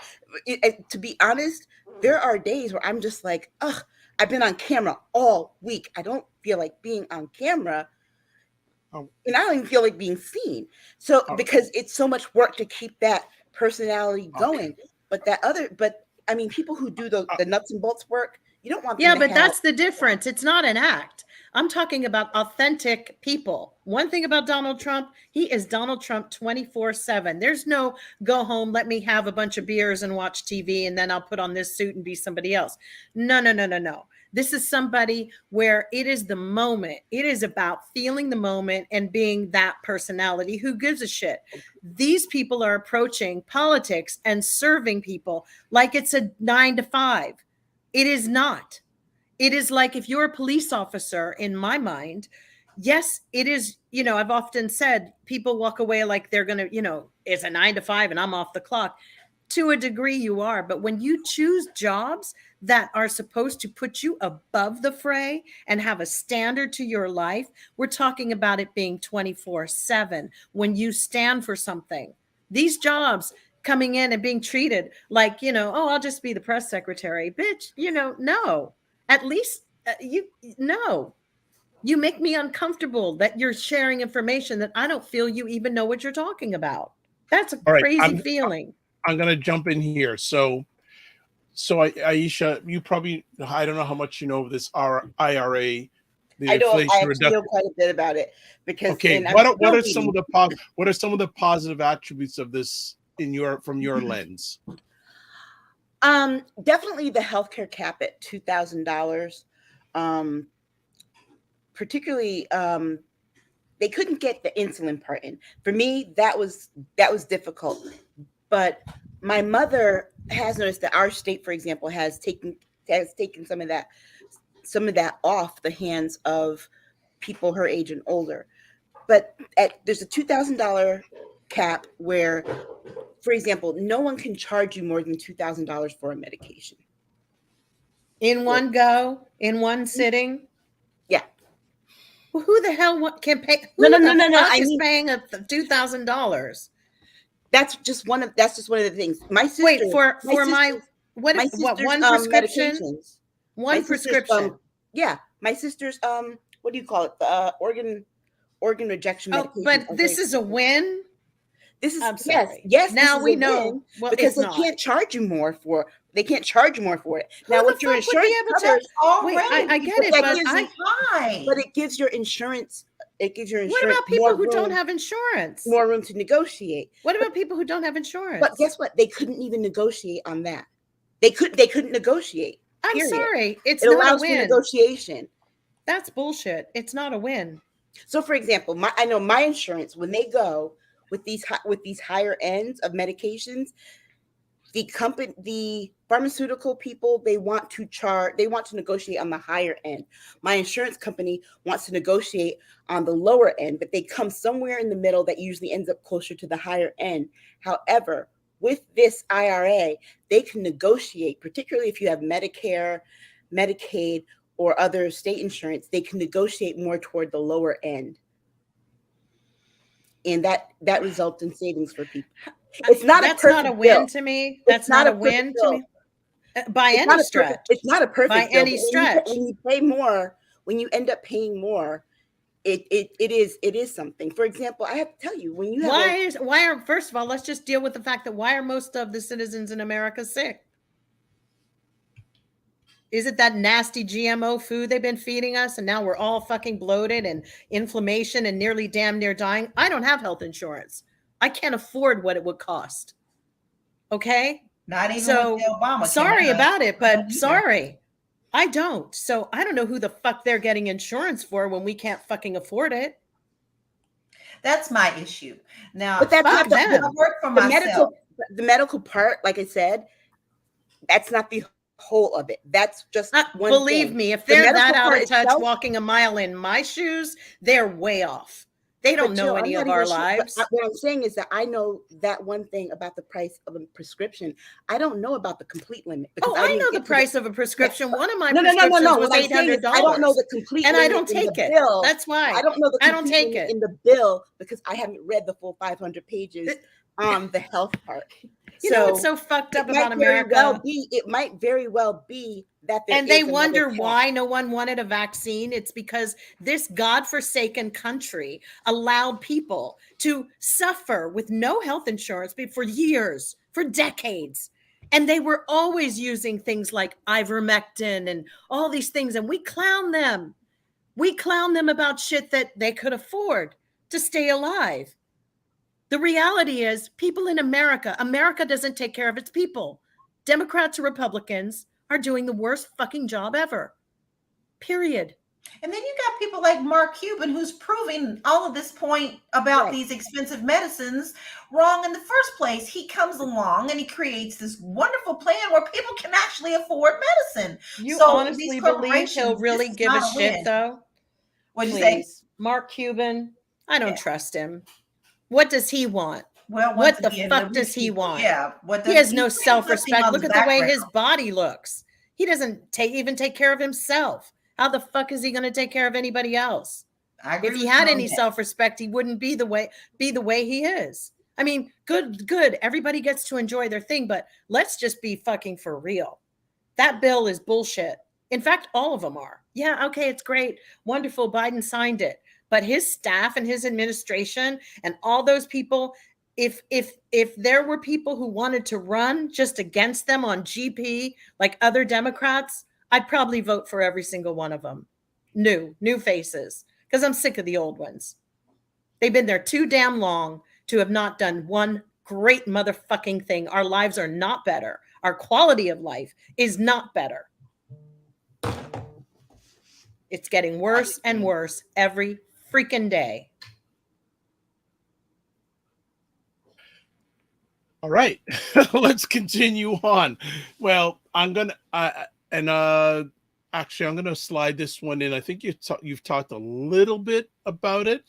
To be honest, there are days where I'm just like, ugh, I've been on camera all week. I don't feel like being on camera. Oh. And I don't even feel like being seen. So Oh. because it's so much work to keep that personality Okay. going. But I mean, people who do the nuts and bolts work, you don't want them Yeah, to but have- that's the difference. It's not an act. I'm talking about authentic people. One thing about Donald Trump, he is Donald Trump 24/7. There's no go home, let me have a bunch of beers and watch TV, and then I'll put on this suit and be somebody else. No. This is somebody where it is the moment. It is about feeling the moment and being that personality. Who gives a shit? These people are approaching politics and serving people like it's a 9 to 5. It is not. It is like if you're a police officer, in my mind, yes, it is. I've often said people walk away like they're going to, it's a 9 to 5 and I'm off the clock. To a degree you are, but when you choose jobs that are supposed to put you above the fray and have a standard to your life, we're talking about it being 24/7. When you stand for something, these jobs coming in and being treated like, oh, I'll just be the press secretary, bitch, no, at least no. You make me uncomfortable that you're sharing information that I don't feel you even know what you're talking about. That's a All right, crazy feeling. I'm going to jump in here. So Aisha, you probably, I don't know how much you know of this IRA. I actually know quite a bit about it, because okay, what are some of the positive attributes of this from your lens? Definitely the healthcare cap at $2,000. Particularly, they couldn't get the insulin part in. For me, that was difficult. But my mother has noticed that our state, for example, has taken some of that off the hands of people her age and older. But there's a $2,000 cap where, for example, no one can charge you more than $2,000 for a medication. In one go, in one sitting. Yeah. Well, who the hell can pay? No. I mean, paying $2,000. That's just one of the things. My sister. Wait for one prescription? One prescription. Yeah, my sister's what do you call it? The organ organ rejection Oh, medications. but this is a win. This is I'm yes, sorry. yes. Now this is we a know. win Well, because it's they not. can't charge you more for. They can't charge you more for it. Who Now, the what your fuck would be insurance able to? covers, Already, I get it, that but gives you- high. but it gives your insurance. It gives your What insurance about people who more don't room- have insurance? more room to negotiate. What about people who don't have insurance? But guess what? They couldn't even negotiate on that. They couldn't negotiate. I'm period. sorry, it's It not a allows for win. negotiation. That's bullshit. It's not a win. So, for example, I know my insurance, when they go with these higher ends of medications, the pharmaceutical people, they want to negotiate on the higher end. My insurance company wants to negotiate on the lower end, but they come somewhere in the middle that usually ends up closer to the higher end. However, with this IRA, they can negotiate, particularly if you have Medicare, Medicaid, or other state insurance, they can negotiate more toward the lower end. And that results in savings for people. It's not That's a perfect not a win bill. to me. It's That's not a perfect win to bill. me. By It's any not a stretch. perfect- It's not a perfect By bill, any but stretch. when you pay more, when you end up paying more, it is something. For example, I have to tell you, when you have Why are first of all, let's just deal with the fact that why are most of the citizens in America sick? Is it that nasty GMO food they've been feeding us and now we're all fucking bloated and inflammation and nearly damn near dying? I don't have health insurance. I can't afford what it would cost. Okay? Not even So with the Obama. sorry about it, but either. sorry. I don't. So I don't know who the fuck they're getting insurance for when we can't fucking afford it. That's my issue. Now, but that's fuck not them. I work for the myself. medical part, like I said, that's not the whole of it. That's just one Believe thing. me, if The they're medical that out part of touch itself- walking a mile in my shoes, they're way off. They don't But know Jill, any I'm of not our even sure- but lives. what I'm saying is that I know that one thing about the price of a prescription. I don't know about the complete limit. Oh, I know the price of a prescription. One of my No. prescriptions was What I'm saying is $800. I don't know the complete and limit I don't in the take it. bill. That's why I don't know the I don't complete take limit it. in the bill because I haven't read the full 500 pages on the health part. You know what's so fucked up about America? It might very well be that there And they is another wonder path. why no one wanted a vaccine. It's because this godforsaken country allowed people to suffer with no health insurance for years, for decades. And they were always using things like ivermectin and all these things. And we clown them. We clown them about shit that they could afford to stay alive. The reality is people in America doesn't take care of its people. Democrats or Republicans are doing the worst fucking job ever. Period. And then you got people like Mark Cuban, who's proving all of this point about these expensive medicines wrong in the first place. He comes along and he creates this wonderful plan where people can actually afford medicine. You So honestly these believe corporations, he'll really this is give a not shit, win. though? What'd you say? Please. Mark Cuban, I don't trust him. What does he want? Well, What once the again, fuck the does he people- want? Yeah. What He does has no he's self-respect. on Look the at the way his background. body looks. He doesn't even take care of himself. How the fuck is he going to take care of anybody else? I agree If he with had you on any that. self-respect, he wouldn't be the way he is. I mean, good. Everybody gets to enjoy their thing, but let's just be fucking for real. That bill is bullshit. In fact, all of them are. Yeah, okay, it's great. Wonderful. Biden signed it. But his staff and his administration and all those people, if there were people who wanted to run just against them on GP like other Democrats, I'd probably vote for every single one of them. New faces, because I'm sick of the old ones. They've been there too damn long to have not done one great motherfucking thing. Our lives are not better. Our quality of life is not better. It's getting worse and worse every freaking day. All right, let's continue on. Well, I'm gonna actually I'm gonna slide this one in. I think you've talked a little bit about it,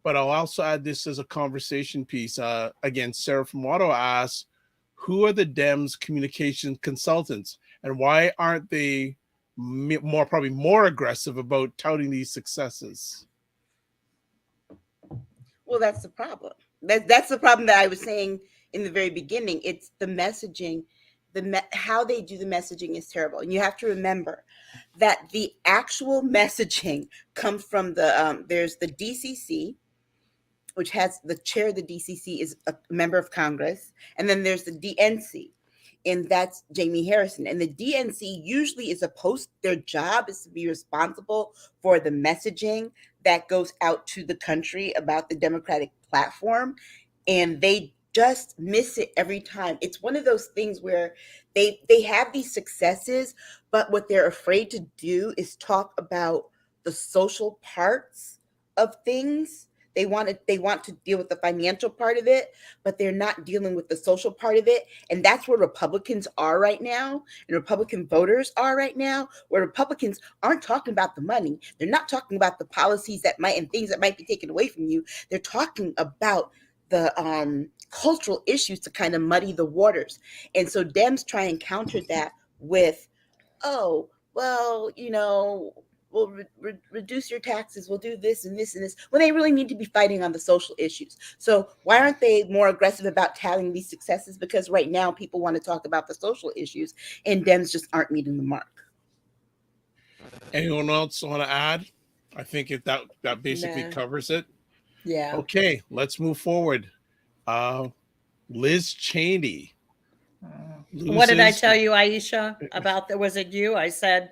but I'll also add this as a conversation piece. Again, Sarah from Watto asks, "Who are the Dems communication consultants, and why aren't they probably more aggressive about touting these successes?" Well, that's the problem. That's the problem that I was saying in the very beginning. It's the messaging how they do the messaging is terrible. And you have to remember that the actual messaging comes from there's the DCC, which has the chair of the DCC is a member of Congress, and then there's the DNC, and that's Jamie Harrison. And the DNC usually is their job is to be responsible for the messaging that goes out to the country about the Democratic platform, and they just miss it every time. It's one of those things where they have these successes, but what they're afraid to do is talk about the social parts of things. They want to deal with the financial part of it, but they're not dealing with the social part of it. And that's where Republicans are right now, and Republican voters are right now, where Republicans aren't talking about the money. They're not talking about the policies and things that might be taken away from you. They're talking about the cultural issues to kind of muddy the waters. And so Dems try and counter that with, oh, well, we'll reduce your taxes, we'll do this and this and this, when they really need to be fighting on the social issues. So why aren't they more aggressive about touting these successes? Because right now people want to talk about the social issues, and Dems just aren't meeting the mark. Anyone else want to add? I think that basically covers it. Yeah. Okay, let's move forward. Liz Cheney. What did I tell you, Aisha, about that? Was it you? I said,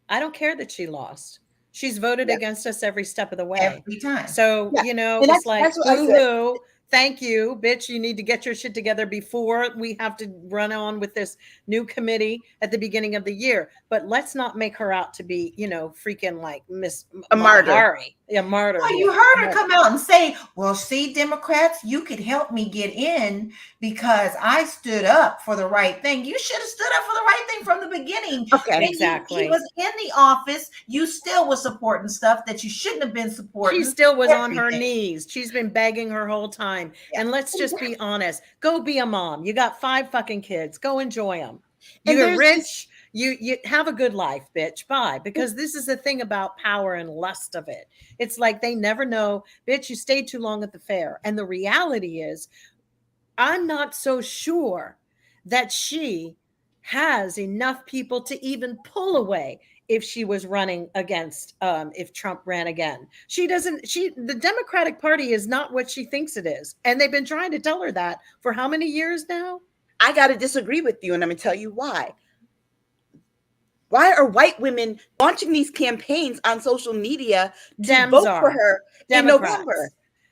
I don't care that she lost. She's voted against us every step of the way. Every time. So, it's like, boo-hoo, thank you, bitch. You need to get your shit together before we have to run on with this new committee at the beginning of the year. But let's not make her out to be, freaking like Miss martyr. A martyr. Well, you heard her come out and say, well, see, Democrats, you could help me get in because I stood up for the right thing. You should have stood up for the right thing from the beginning. Okay, exactly. He was in the office. You still was supporting stuff that you shouldn't have been supporting. She still was on her knees. She's been begging her whole time. Yeah. And let's just be honest. Go be a mom. You got 5 fucking kids. Go enjoy them. You're rich. You have a good life, bitch. Bye. Because this is the thing about power and lust of it. It's like they never know, bitch, you stayed too long at the fair. And the reality is, I'm not so sure that she has enough people to even pull away if she was running against, if Trump ran again. The Democratic Party is not what she thinks it is. And they've been trying to tell her that for how many years now? I got to disagree with you, and I'm going to tell you why. Why are white women launching these campaigns on social media to vote for her in November?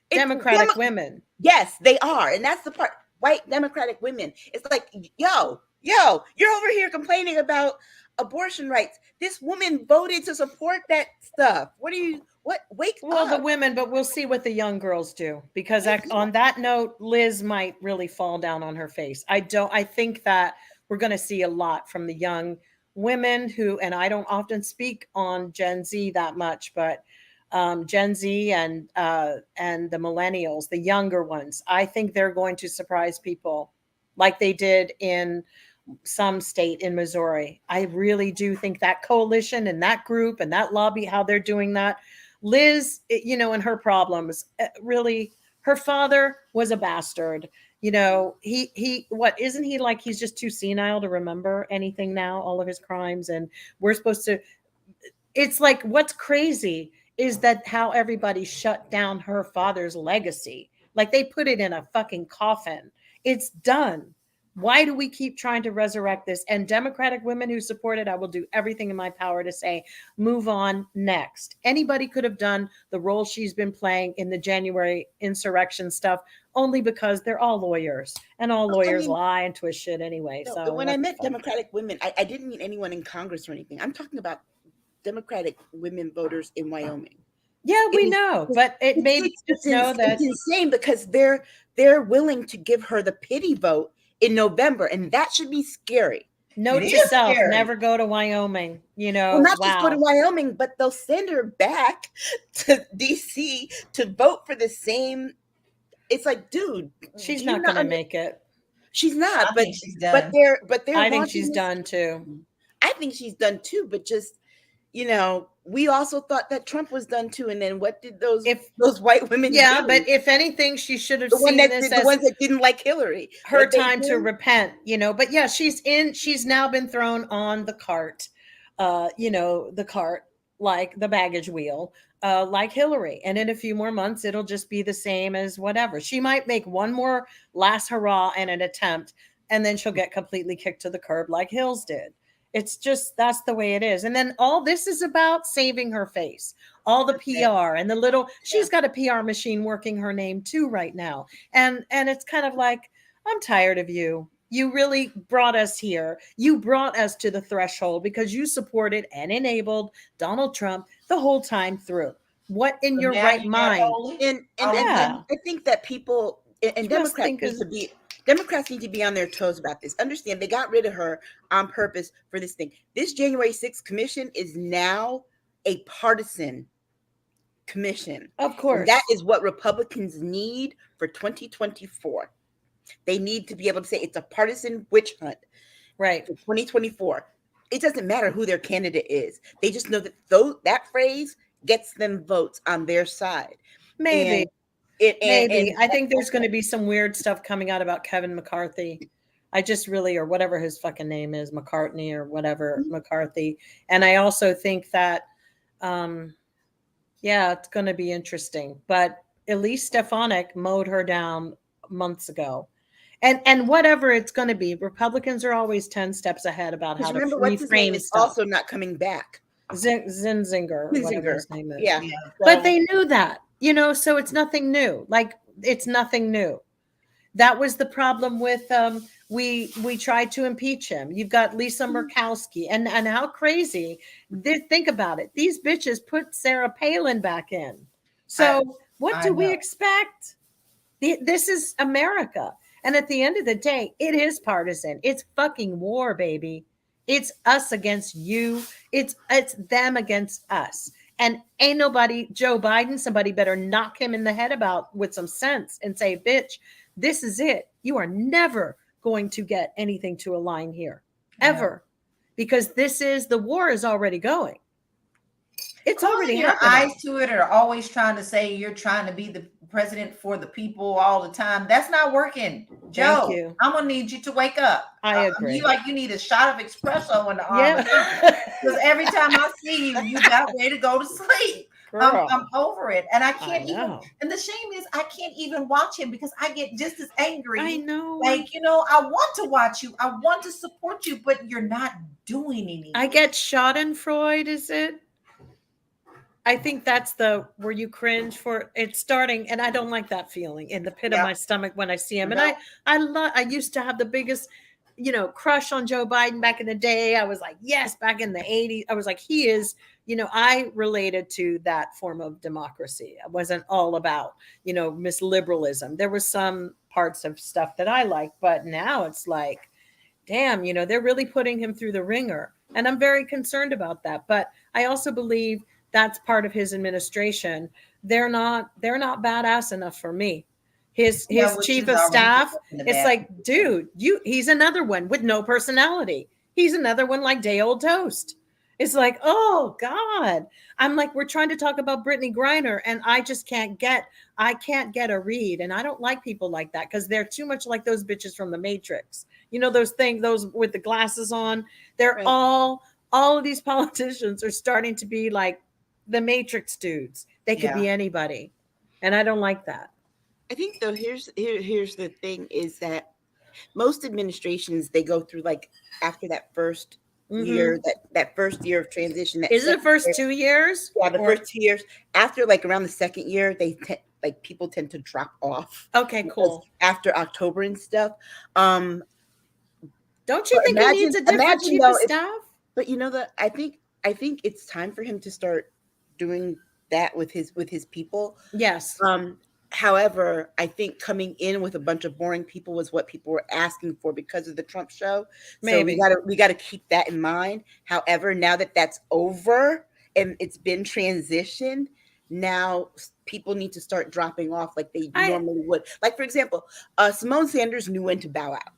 Democratic women. Yes, they are. And that's the part. White Democratic women. It's like, yo, you're over here complaining about abortion rights. This woman voted to support that stuff. Wake up. The women, but we'll see what the young girls do. Because on that note, Liz might really fall down on her face. I think that we're going to see a lot from the young women who, and I don't often speak on Gen Z that much, but Gen Z and the millennials, the younger ones, I think they're going to surprise people like they did in some state in Missouri. I really do think that coalition and that group and that lobby, how they're doing that. Liz, and her problems, really, her father was a bastard. Isn't he like, he's just too senile to remember anything now, all of his crimes, and we're supposed to, it's like, what's crazy is that how everybody shut down her father's legacy. Like they put it in a fucking coffin. It's done. Why do we keep trying to resurrect this? And Democratic women who support it, I will do everything in my power to say, move on next. Anybody could have done the role she's been playing in the January insurrection stuff, only because they're all lawyers, and all lawyers lie and twist shit anyway. No, so when I meant Democratic women, I didn't mean anyone in Congress or anything. I'm talking about Democratic women voters in Wyoming. Yeah, we know, but it made me just know that it's insane because they're willing to give her the pity vote in November, and that should be scary. Note to self: never go to Wyoming. Well, not just go to Wyoming, but they'll send her back to DC to vote for the same. It's like, dude, she's not going to make it. She's not, she's done. but they're. I think she's done too. I think she's done too, but just you know, we also thought that Trump was done too. And then what did those white women Yeah, do? but if anything, she should have the seen this the as ones that didn't like Hillary. her time to repent, you know. But yeah, she's now been thrown on the cart, the cart, like the baggage wheel, like Hillary. And in a few more months, it'll just be the same as whatever. She might make one more last hurrah and an attempt, and then she'll get completely kicked to the curb like Hills did. It's just, that's the way it is. And then all this is about saving her face, all the PR and the little, she's got a PR machine working her name too right now. And it's kind of like, I'm tired of you. You really brought us here. You brought us to the threshold because you supported and enabled Donald Trump the whole time through. What in your right mind? And I think that people and Democrats need to be on their toes about this. Understand, they got rid of her on purpose for this thing. This January 6th commission is now a partisan commission. Of course. And that is what Republicans need for 2024. They need to be able to say it's a partisan witch hunt. Right. For 2024. It doesn't matter who their candidate is. They just know that that phrase gets them votes on their side. Maybe. Maybe. I think there's going to be some weird stuff coming out about Kevin McCarthy. I just really, or whatever his fucking name is, McCartney or whatever, McCarthy. And I also think that, it's going to be interesting. But Elise Stefanik mowed her down months ago. And whatever it's going to be, Republicans are always 10 steps ahead about how to reframe stuff. Also not coming back. Zinzinger, whatever his name is. Yeah. But they knew that. So it's nothing new. Like, it's nothing new. That was the problem with we tried to impeach him. You've got Lisa Murkowski, and how crazy. Think about it. These bitches put Sarah Palin back in. So what do we expect? This is America. And at the end of the day, it is partisan. It's fucking war, baby. It's us against you. It's them against us. And ain't nobody, Joe Biden, somebody better knock him in the head with some sense and say, bitch, this is it. You are never going to get anything to align here, ever. Because the war is already going. It's already happening. Eyes to it are always trying to say you're trying to be the president for the people all the time. That's not working. Joe, Thank you. I'm going to need you to wake up. I agree. You need a shot of espresso in the arm. Because every time I see you, you got ready to go to sleep. I'm over it. And I can't even, and the shame is I can't even watch him because I get just as angry. I know. Like, I want to watch you. I want to support you, but you're not doing anything. I get Schadenfreude, is it? I think that's where you cringe for it starting. And I don't like that feeling in the pit of my stomach when I see him. And I used to have the biggest, crush on Joe Biden back in the day. I was like, yes, back in the 80s. I was like, he is, I related to that form of democracy. I wasn't all about, Miss Liberalism. There was some parts of stuff that I liked, but now it's like, damn, they're really putting him through the ringer. And I'm very concerned about that. But I also believe that's part of his administration. They're not badass enough for me. His chief of staff, it's like, dude, he's another one with no personality. He's another one like day old toast. It's like, oh God. I'm like, we're trying to talk about Brittany Griner and I just can't get a read. And I don't like people like that because they're too much like those bitches from the Matrix. Those with the glasses on, they're all of these politicians are starting to be like the Matrix dudes. They could be anybody. And I don't like that. I think though, here's the thing is that most administrations, they go through like after that first year, that first year of transition. Is it the first 2 years? Yeah, the first 2 years. After like around the second year, people tend to drop off. Okay, cool. After October and stuff. Don't you think he needs a different chief of staff? But I think it's time for him to start doing that with his people. Yes. However, I think coming in with a bunch of boring people was what people were asking for because of the Trump show. Maybe. So we got to keep that in mind. However, now that that's over and it's been transitioned, now people need to start dropping off like they normally would. Like, for example, Simone Sanders knew when to bow out.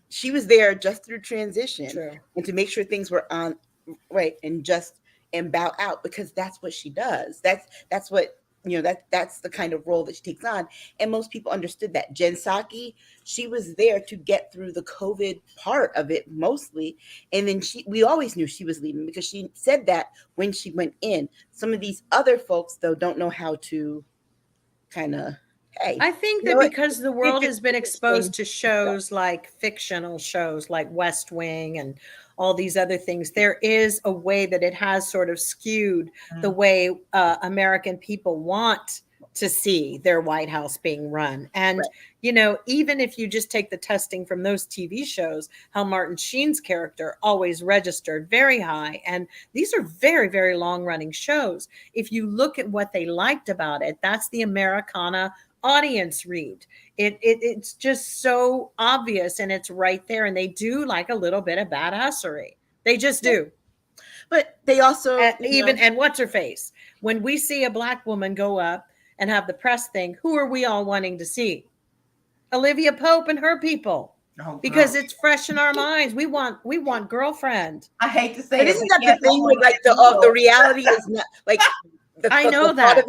She was there just through transition and to make sure things were on right and just and bow out, because that's what she does. That's what, that's the kind of role that she takes on. And most people understood that. Jen Psaki, she was there to get through the COVID part of it mostly. And then we always knew she was leaving, because she said that when she went in. Some of these other folks, though, don't know how to kind of, hey. I think that because the world has been exposed to shows like fictional shows like West Wing and all these other things, there is a way that it has sort of skewed the way American people want to see their White House being run. And, even if you just take the testing from those TV shows, how Martin Sheen's character always registered very high. And these are very, very long running shows. If you look at what they liked about it, that's the Americana audience read. It's just so obvious, and it's right there. And they do like a little bit of badassery. They just do. But they also and what's her face? When we see a Black woman go up and have the press thing, who are we all wanting to see? Olivia Pope and her people. Because it's fresh in our minds. We want girlfriend. I hate to say but it. Isn't that the thing with the reality is not like I know that.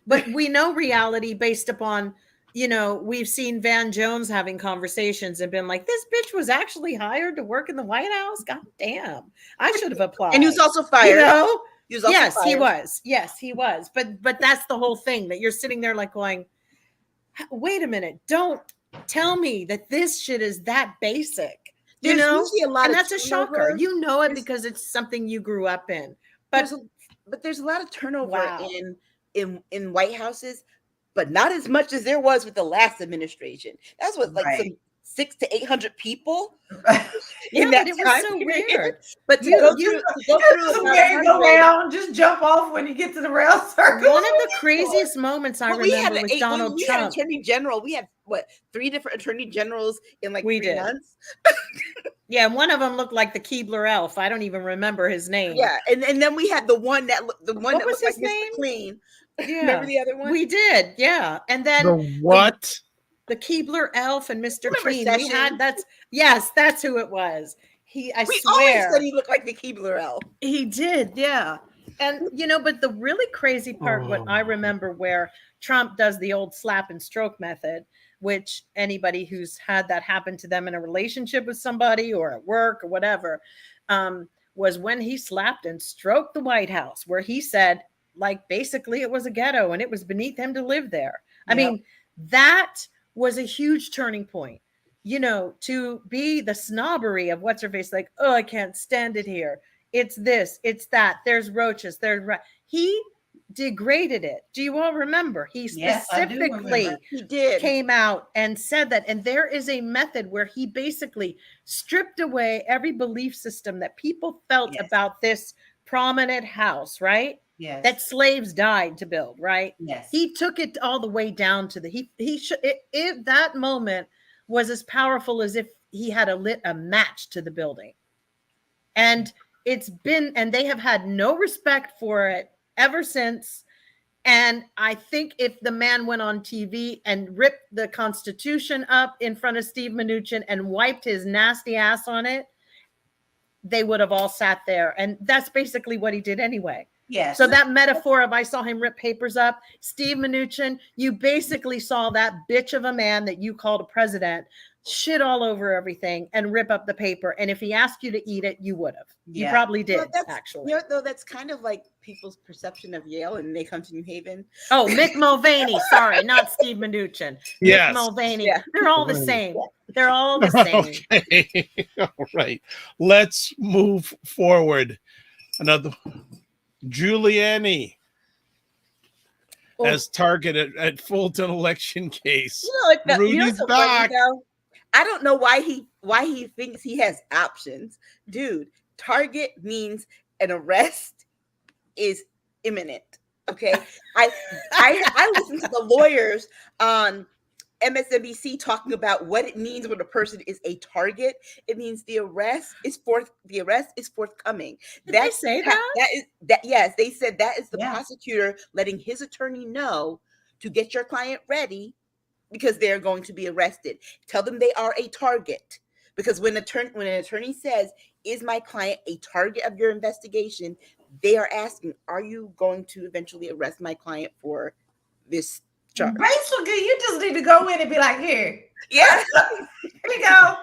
But we know reality based upon, we've seen Van Jones having conversations and been like, this bitch was actually hired to work in the White House. God damn. I should have applied. And he was also fired. He was also fired. He was. Yes, he was. But that's the whole thing, that you're sitting there like going, wait a minute, don't tell me that this shit is that basic. There's usually a lot and of that's a shocker. You know it because it's something you grew up in. But there's a lot of turnover in White Houses, but not as much as there was with the last administration. That's what some 600 to 800 people. Yeah, but it was so weird. But to go through around, just jump off when you get to the rail circle. One of the craziest moments I remember was Donald Trump. Had Attorney General. We had 3 different Attorney Generals in 3 months. Yeah, one of them looked like the Keebler elf. I don't even remember his name. Yeah, and then we had the one that what that was looked his like name? Mr. Clean. Yeah. Remember the other one? We did, yeah. And then the what? The Keebler elf and Mr. Clean. Session? We had that's who it was. I we swear. always said he looked like the Keebler elf. He did, yeah. And but the really crazy part, what I remember, where Trump does the old slap and stroke method, which anybody who's had that happen to them in a relationship with somebody or at work or whatever, was when he slapped and stroked the White House, where he said, basically it was a ghetto and it was beneath him to live there. I mean, that was a huge turning point, to be the snobbery of what's her face, I can't stand it here. It's this, it's that. There's roaches. He degraded it. Do you all remember? He specifically came out and said that. And there is a method where he basically stripped away every belief system that people felt about this prominent house, right? Yes. That slaves died to build, right? Yes. He took it all the way down to that moment was as powerful as if he had lit a match to the building. And they have had no respect for it ever since. And I think if the man went on TV and ripped the Constitution up in front of Steve Mnuchin and wiped his nasty ass on it, they would have all sat there. And that's basically what he did anyway. Yes. So that metaphor of I saw him rip papers up, Steve Mnuchin, you basically saw that bitch of a man that you called a president shit all over everything and rip up the paper. And if he asked you to eat it, you would have. You probably did, actually. Though that's kind of like people's perception of Yale, and they come to New Haven. Oh, Mick Mulvaney. Sorry, not Steve Mnuchin. Yes. Mick Mulvaney. Yeah. They're all the same. They're all the same. Okay. All right. Let's move forward. Another Giuliani as targeted at Fulton election case. Rudy's back. I don't know why he thinks he has options. Dude, target means an arrest is imminent. Okay. I listen to the lawyers on MSNBC talking about what it means when a person is a target. It means the arrest is forthcoming. Did they say that? Yes, they said that is the prosecutor letting his attorney know to get your client ready because they're going to be arrested. Tell them they are a target. Because when an attorney says, is my client a target of your investigation, they are asking, are you going to eventually arrest my client for this charge? Basically, you just need to go in and be like, here. Yeah. Here you go.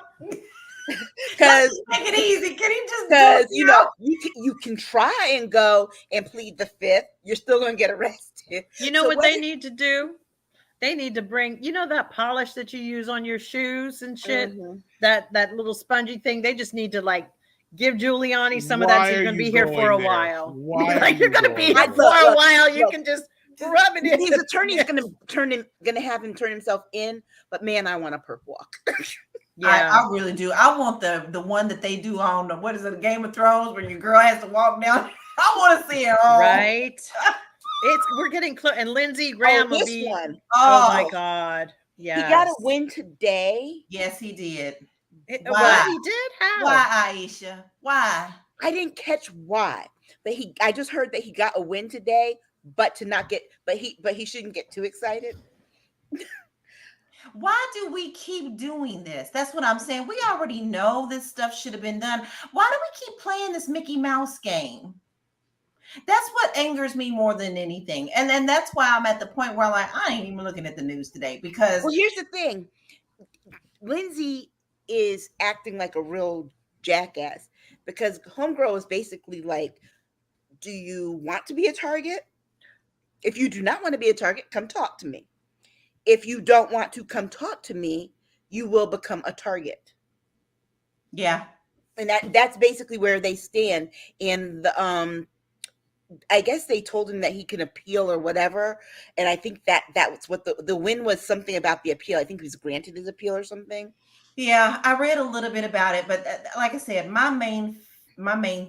Because make it easy. Can he just because you can try and go and plead the fifth, you're still going to get arrested. You know what they need to do? They need to bring, that polish that you use on your shoes and shit, that little spongy thing. They just need to like give Giuliani some of that. So you're going to be here for a while. You're going to be here for a while. You can just rub it in. His attorney's going to have him turn himself in. But man, I want a perp walk. Yeah, I really do. I want the one that they do on the, what is it, Game of Thrones, when your girl has to walk down. I want to see it all. Right. We're getting close, and Lindsey Graham will be one. Oh my God! Yeah, he got a win today. Yes, he did. What he did? How? Why, Aisha? Why? I didn't catch why, but I just heard that he got a win today, but he shouldn't get too excited. Why do we keep doing this? That's what I'm saying. We already know this stuff should have been done. Why do we keep playing this Mickey Mouse game? That's what angers me more than anything. And then that's why I'm at the point where I ain't even looking at the news today, because here's the thing. Lindsay is acting like a real jackass, because homegirl is basically like, do you want to be a target? If you do not want to be a target, come talk to me. If you don't want to come talk to me, you will become a target. Yeah. And that's basically where they stand. And I guess they told him that he can appeal or whatever. And I think that was what the win was, something about the appeal. I think he was granted his appeal or something. Yeah, I read a little bit about it, but like I said, my main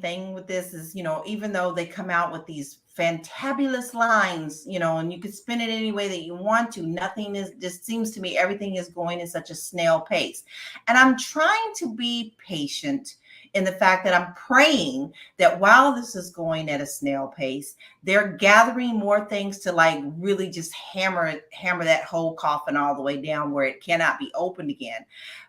thing with this is, even though they come out with these fantabulous lines, and you can spin it any way that you want to, just seems to me everything is going in such a snail pace. And I'm trying to be patient in the fact that I'm praying that while this is going at a snail pace, they're gathering more things to like really just hammer that whole coffin all the way down where it cannot be opened again.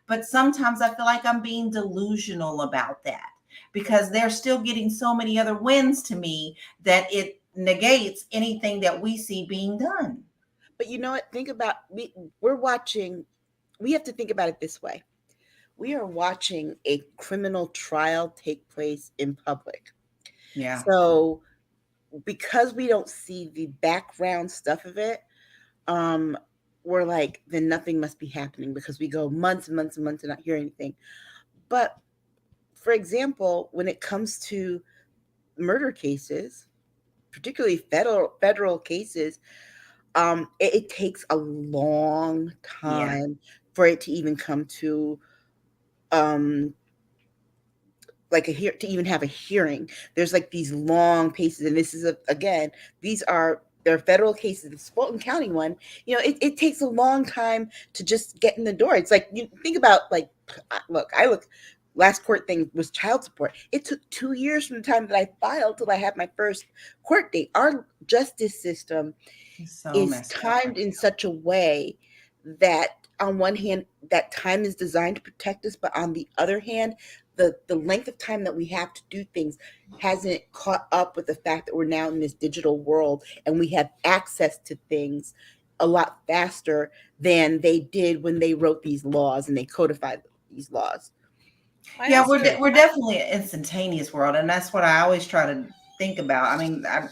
But sometimes I feel like I'm being delusional about that, because they're still getting so many other wins to me that it negates anything that we see being done. But you know what? Think about, we're watching, we have to think about it this way. We are watching a criminal trial take place in public. Yeah. So because we don't see the background stuff of it, we're like, then nothing must be happening, because we go months and months and months and not hear anything. But for example, when it comes to murder cases, particularly federal cases, it takes a long time for it to even come to to even have a hearing. There's like these long cases, and this is they're federal cases. The Fulton County one, it takes a long time to just get in the door. It's like, you think about, like, last court thing was child support. It took 2 years from the time that I filed till I had my first court date. Our justice system is timed in such a way that on one hand, that time is designed to protect us, but on the other hand, the length of time that we have to do things hasn't caught up with the fact that we're now in this digital world and we have access to things a lot faster than they did when they wrote these laws and they codified these laws. Yeah, we're definitely an instantaneous world, and that's what I always try to think about. I mean, I'm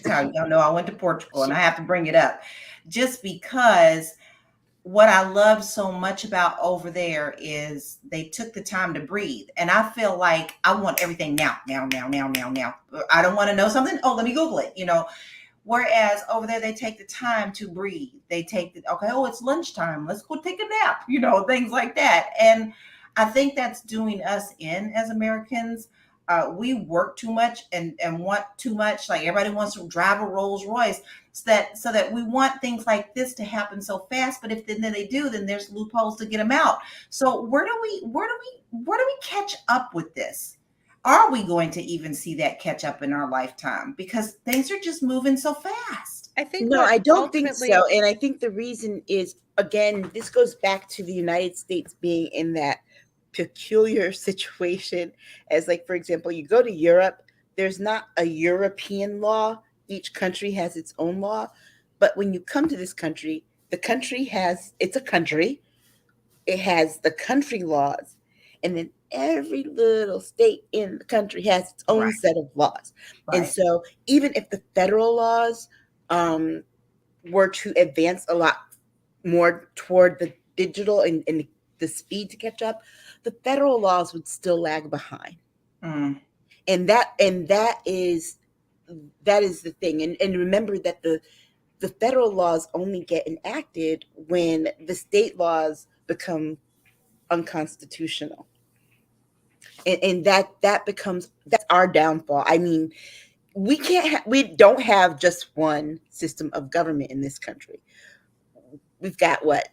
telling you, I went to Portugal, and I have to bring it up just because what I love so much about over there is they took the time to breathe, and I feel like I want everything now. I don't want to know something. Oh, let me Google it. Whereas over there, they take the time to breathe. They take it's lunchtime. Let's go take a nap. Things like that, and I think that's doing us in as Americans. We work too much and want too much. Like, everybody wants to drive a Rolls Royce, so that we want things like this to happen so fast. But if then they do, then there's loopholes to get them out. So where do we catch up with this? Are we going to even see that catch up in our lifetime? Because things are just moving so fast. I think no, I don't think so. And I think the reason is, again, this goes back to the United States being in that peculiar situation as, like, for example, you go to Europe, there's not a European law. Each country has its own law. But when you come to this country, the country has, it's a country. It has the country laws. And then every little state in the country has its own Right. set of laws. And Right. so even if the federal laws were to advance a lot more toward the digital and the speed to catch up, the federal laws would still lag behind. Mm. And that is the thing. And remember that the federal laws only get enacted when the state laws become unconstitutional. And that becomes, that's our downfall. I mean, we don't have just one system of government in this country. We've got what?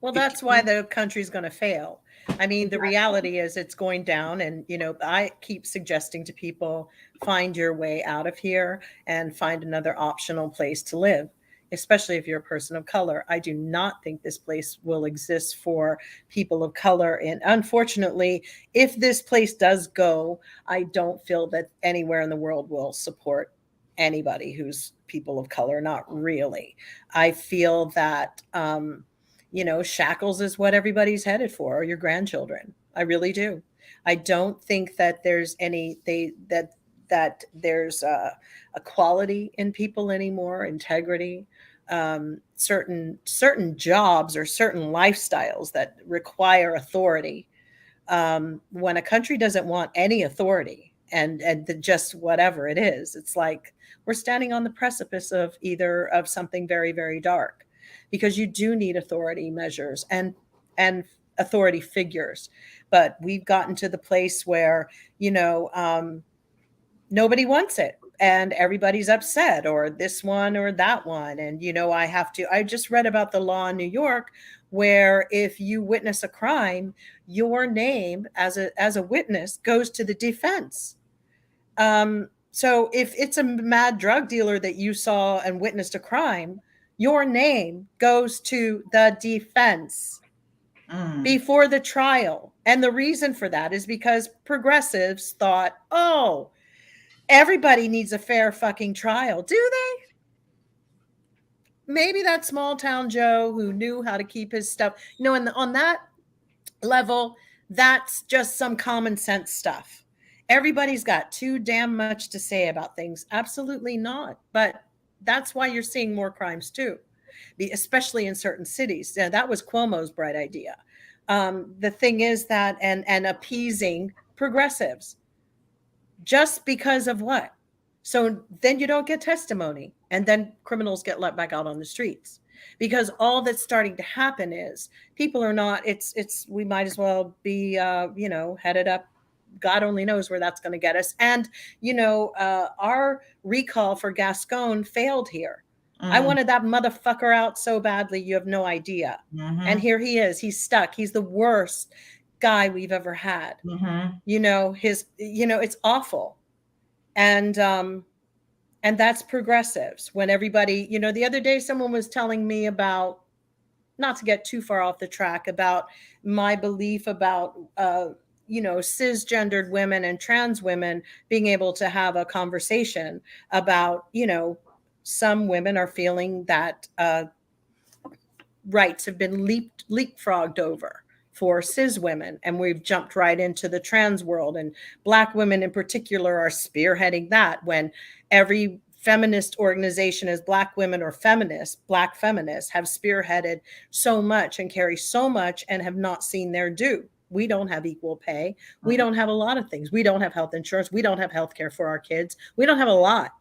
Well, that's why the country's going to fail. I mean, the reality is it's going down. And, I keep suggesting to people, find your way out of here and find another optional place to live, especially if you're a person of color. I do not think this place will exist for people of color. And unfortunately, if this place does go, I don't feel that anywhere in the world will support anybody who's people of color. Not really. I feel that, shackles is what everybody's headed for, or your grandchildren. I really do. I don't think that there's that there's a quality in people anymore, integrity, certain jobs or certain lifestyles that require authority. When a country doesn't want any authority and just whatever it is, it's like we're standing on the precipice of something very, very dark. Because you do need authority measures and authority figures. But we've gotten to the place where, nobody wants it and everybody's upset, or this one or that one. And, I just read about the law in New York where if you witness a crime, your name as a witness goes to the defense. So if it's a mad drug dealer that you saw and witnessed a crime, your name goes to the defense before the trial. And the reason for that is because progressives thought, oh, everybody needs a fair fucking trial. Do they? Maybe that small town Joe who knew how to keep his stuff, and on that level, that's just some common sense stuff. Everybody's got too damn much to say about things. Absolutely not. But that's why you're seeing more crimes too, especially in certain cities. That was Cuomo's bright idea. The thing is that, and appeasing progressives, just because of what? So then you don't get testimony, and then criminals get let back out on the streets. Because all that's starting to happen is people are not. We might as well be, headed up. God only knows where that's going to get us. And, our recall for Gascon failed here. I wanted that motherfucker out so badly. You have no idea. And here he is. He's stuck. He's the worst guy we've ever had. It's awful. And that's progressives. When everybody, the other day, someone was telling me about, not to get too far off the track, about my belief about, cisgendered women and trans women being able to have a conversation about, some women are feeling that rights have been leapfrogged over for cis women. And we've jumped right into the trans world, and Black women in particular are spearheading that, when every feminist organization as Black women or feminists, Black feminists, have spearheaded so much and carry so much and have not seen their due. We don't have equal pay. We don't have a lot of things. We don't have health insurance. We don't have health care for our kids. We don't have a lot.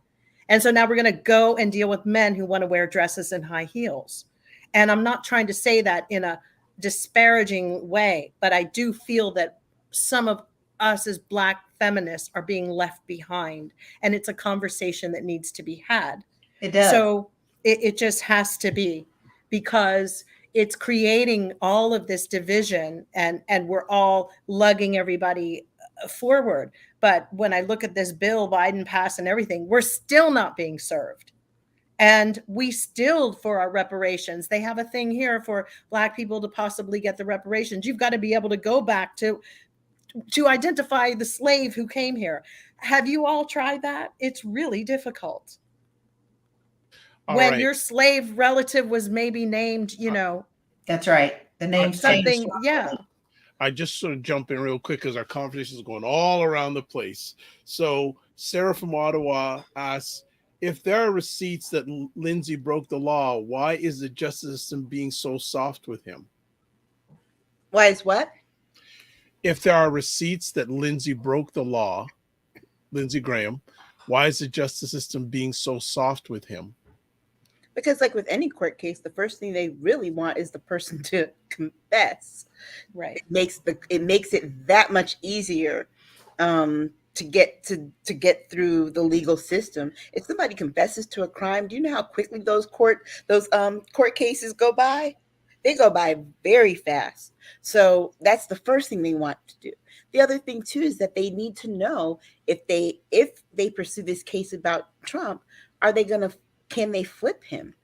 And so now we're going to go and deal with men who want to wear dresses and high heels. And I'm not trying to say that in a disparaging way, but I do feel that some of us as Black feminists are being left behind. And it's a conversation that needs to be had. It does. So it just has to be, because it's creating all of this division, and we're all lugging everybody forward. But when I look at this bill Biden passed and everything, we're still not being served. And we still, for our reparations, they have a thing here for Black people to possibly get the reparations. You've got to be able to go back to identify the slave who came here. Have you all tried that? It's really difficult. All When right. your slave relative was maybe named, That's right. The name's changed. something, yeah. I just sort of jump in real quick because our conversation is going all around the place. So Sarah from Ottawa asks, if there are receipts that Lindsay broke the law, why is the justice system being so soft with him? Why is what? If there are receipts that Lindsay broke the law, Lindsey Graham, why is the justice system being so soft with him? Because like with any court case, the first thing they really want is the person to confess. Right. It makes it that much easier to get through the legal system. If somebody confesses to a crime, do you know how quickly those court cases go by? They go by very fast. So that's the first thing they want to do. The other thing too is that they need to know if they pursue this case about Trump, can they flip him?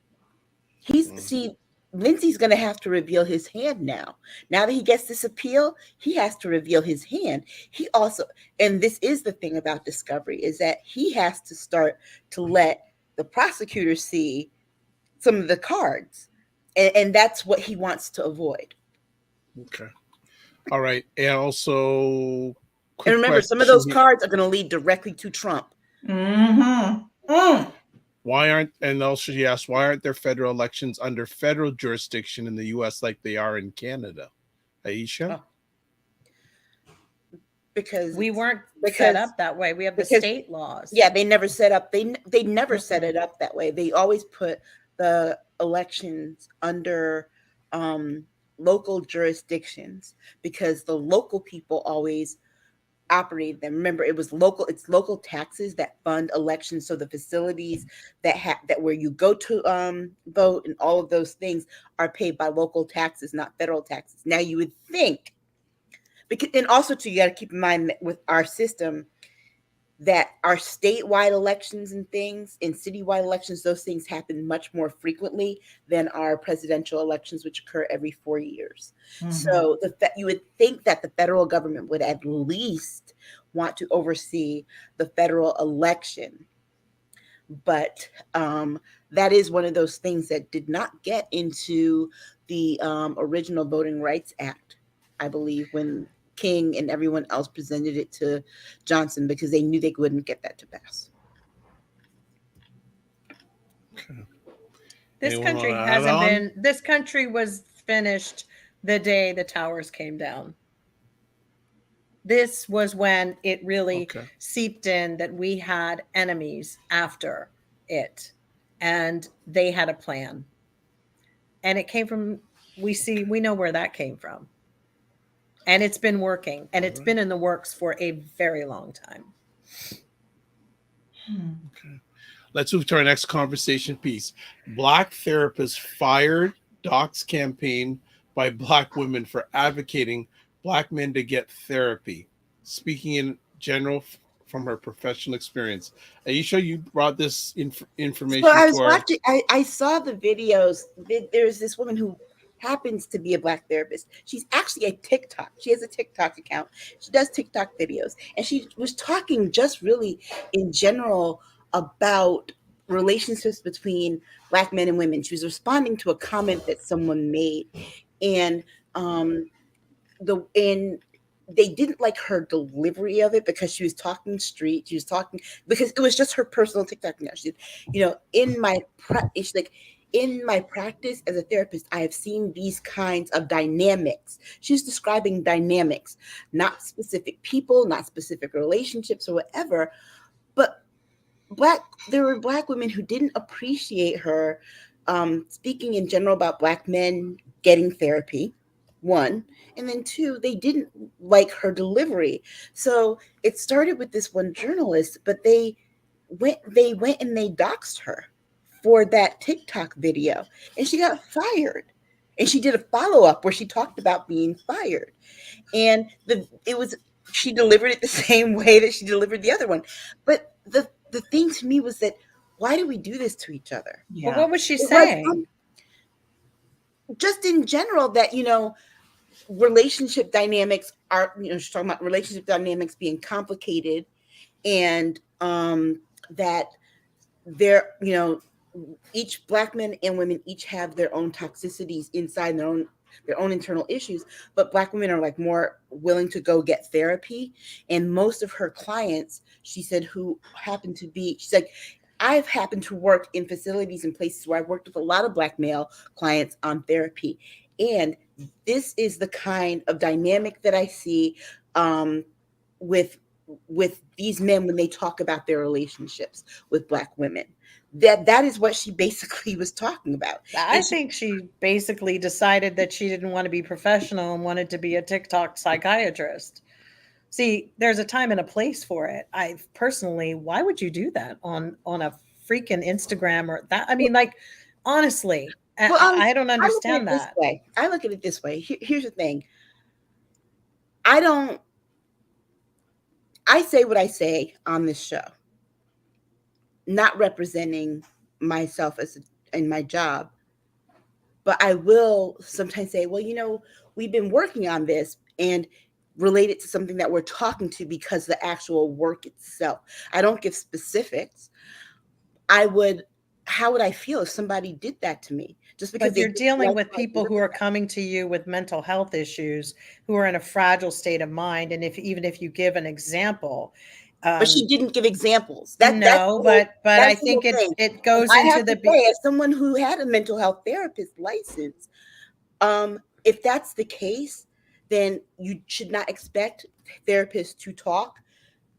Lindsay's going to have to reveal his hand now. Now that he gets this appeal, he has to reveal his hand. He also, and this is the thing about discovery, is that he has to start to let the prosecutor see some of the cards. And that's what he wants to avoid. Okay. All right. And also, and remember, some of those cards are going to lead directly to Trump. Mm-hmm. Why aren't there federal elections under federal jurisdiction in the U.S. like they are in Canada? Aisha? Because we weren't set up that way. We have the state laws. Yeah, they never set up. They never set it up that way. They always put the elections under local jurisdictions because the local people always operate them. Remember, it's local taxes that fund elections. So the facilities that where you go to vote and all of those things are paid by local taxes, not federal taxes. Now you would think, and also too, you got to keep in mind with our system that our statewide elections and things and citywide elections, those things happen much more frequently than our presidential elections, which occur every 4 years. Mm-hmm. So you would think that the federal government would at least want to oversee the federal election. But that is one of those things that did not get into the original Voting Rights Act, I believe, when King and everyone else presented it to Johnson because they knew they wouldn't get that to pass. Okay. This country was finished the day the towers came down. This was when it really seeped in that we had enemies after it, and they had a plan. And it came from, we know where that came from. And it's been working, and it's been in the works for a very long time. Okay. Let's move to our next conversation piece. Black therapists fired Doc's campaign by Black women for advocating Black men to get therapy. Speaking in general from her professional experience. Aisha, you brought this information. So I was watching, I saw the videos. There's this woman who happens to be a Black therapist. She's actually a TikTok. She has a TikTok account. She does TikTok videos. And she was talking just really in general about relationships between Black men and women. She was responding to a comment that someone made. And they didn't like her delivery of it because she was talking street. She was talking because it was just her personal TikTok account. She said, in my practice as a therapist, I have seen these kinds of dynamics. She's describing dynamics, not specific people, not specific relationships or whatever, but there were Black women who didn't appreciate her speaking in general about Black men getting therapy, one, and then two, they didn't like her delivery. So it started with this one journalist, but they went and they doxed her for that TikTok video, and she got fired. And she did a follow-up where she talked about being fired. And she delivered it the same way that she delivered the other one. But the thing to me was that, why do we do this to each other? Yeah. Well, what was she saying? Just in general that, relationship dynamics are, she's talking about relationship dynamics being complicated and that they're, each Black men and women each have their own toxicities inside their own internal issues, but Black women are like more willing to go get therapy. And most of her clients, she said, she's like, I've happened to work in facilities and places where I've worked with a lot of Black male clients on therapy. And this is the kind of dynamic that I see with these men when they talk about their relationships with Black women. That is what she basically was talking about. I think she basically decided that she didn't want to be professional and wanted to be a TikTok psychiatrist. See, there's a time and a place for it. I personally, why would you do that on a freaking Instagram or that? I mean, like, honestly, I don't understand that. I look at it this way. Here's the thing. I say what I say on this show, not representing myself in my job, but I will sometimes say, well, we've been working on this and relate it to something that we're talking to because the actual work itself. I don't give specifics. How would I feel if somebody did that to me? Just because you're dealing with people who are coming to you with mental health issues, who are in a fragile state of mind. And even if you give an example, but she didn't give examples. But I think it goes into as someone who had a mental health therapist license, if that's the case, then you should not expect therapists to talk